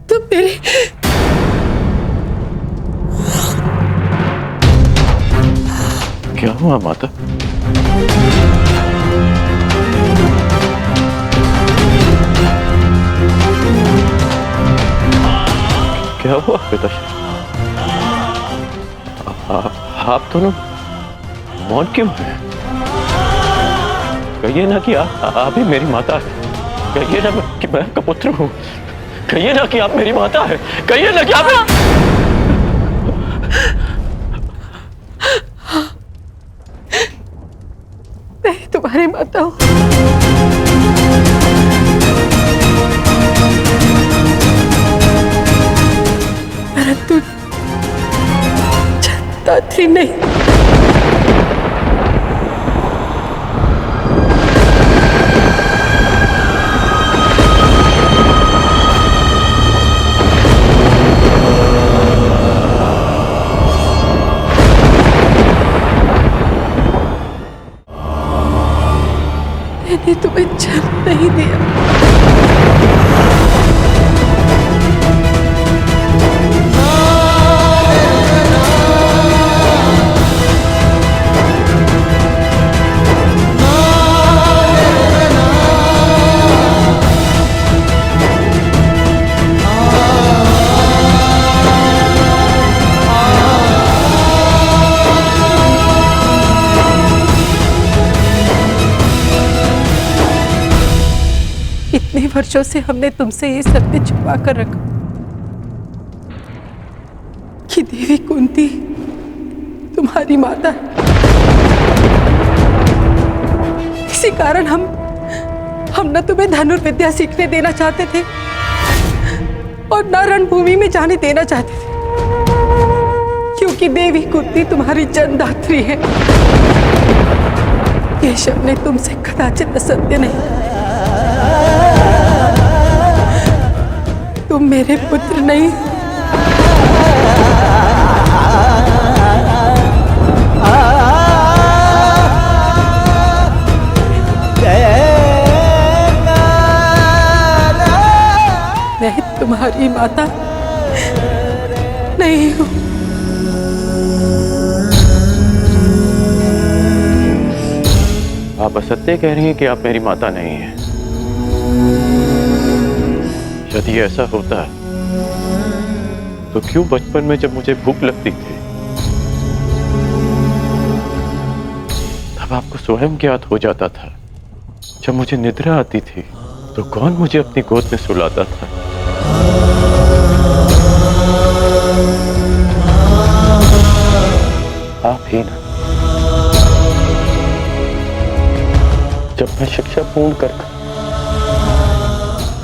तुम मेरे क्या हुआ माता? क्या हुआ पिताश्री? आप दोनों मौन क्यों हैं? कहिए ना कि आप ही मेरी माता है। कहिए ना कि मैं आपका पुत्र हूं। कहिए ना कि आप मेरी माता है। कहिए ना कि आप मैं तुम्हारी माता हूं। परंतु दात्री नहीं। मैंने तुम्हें जन्म नहीं दिया। इतने वर्षों से हमने तुमसे ये सत्य छुपा कर रखा कि देवी कुंती तुम्हारी माता है। इसी कारण हम न तुम्हें धनुर्विद्या सीखने देना चाहते थे और न रणभूमि में जाने देना चाहते थे, क्योंकि देवी कुंती तुम्हारी जन्मदात्री है। केशव ने तुमसे कदाचित असत्य नहीं कहा। तुम मेरे पुत्र नहीं। मैं तुम्हारी माता नहीं हूं। आप असत्य कह रही हैं कि आप मेरी माता नहीं हैं। यदि ऐसा होता तो क्यों बचपन में जब मुझे भूख लगती थी तब आपको स्वयं ज्ञात हो जाता था। जब मुझे निद्रा आती थी तो कौन मुझे अपनी गोद में सुलाता था? आप ही ना। जब मैं शिक्षा पूर्ण कर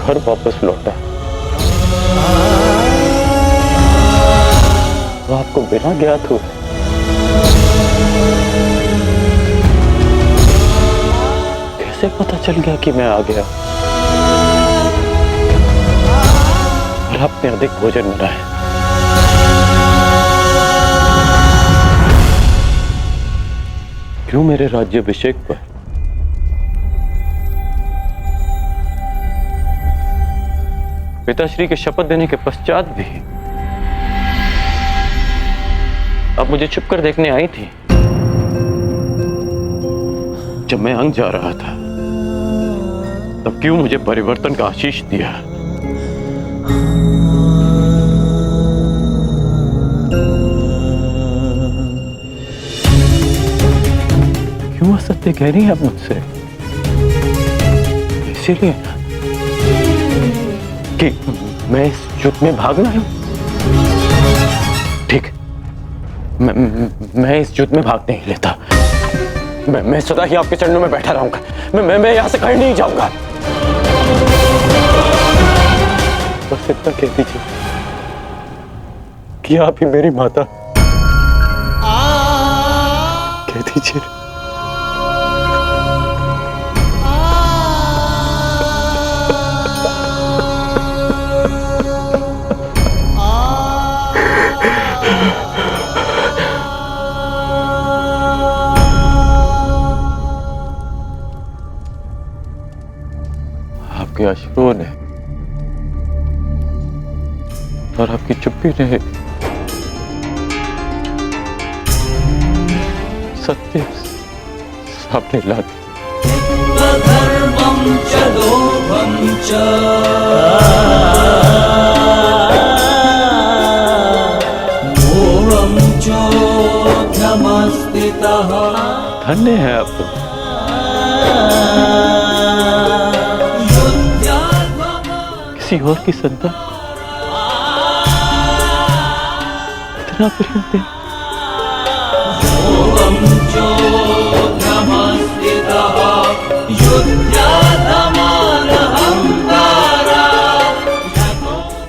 घर वापस लौटा तो आपको बिना ज्ञात हुए कैसे पता चल गया कि मैं आ गया और आपने अधिक भोजन बनाया? क्यों मेरे राज्याभिषेक पर पिताश्री के शपथ देने के पश्चात भी आप मुझे छुप कर देखने आई थी जब मैं अंग जा रहा था? तब क्यों मुझे परिवर्तन का आशीष दिया? क्यों असत्य कह रही है आप मुझसे? इसीलिए ना कि मैं इस युद्ध में भाग लाया हूं। ठीक, मैं इस युद्ध में भाग नहीं लेता। मैं सदा ही आपके चरणों में बैठा रहूंगा। मैं यहां से कहीं नहीं जाऊंगा। बस इतना कह दीजिए कि आप ही मेरी माता। कह दीजिए। आपके अश्रुओं ने और आपकी चुप्पी ने सत्य सामने ला दिया। धर्मं च लोभं च मोहं चोऽधमस्थितः। धन्य है आप तो। किसी और की संतान इतना प्रेम दे।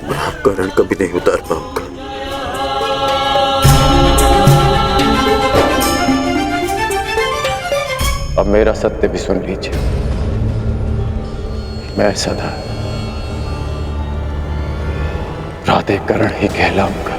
मैं आपका ऋण कभी नहीं उतार पाऊंगा। अब मेरा सत्य भी सुन लीजिए। मैं सदा राधेकरण ही कहलाऊंगा।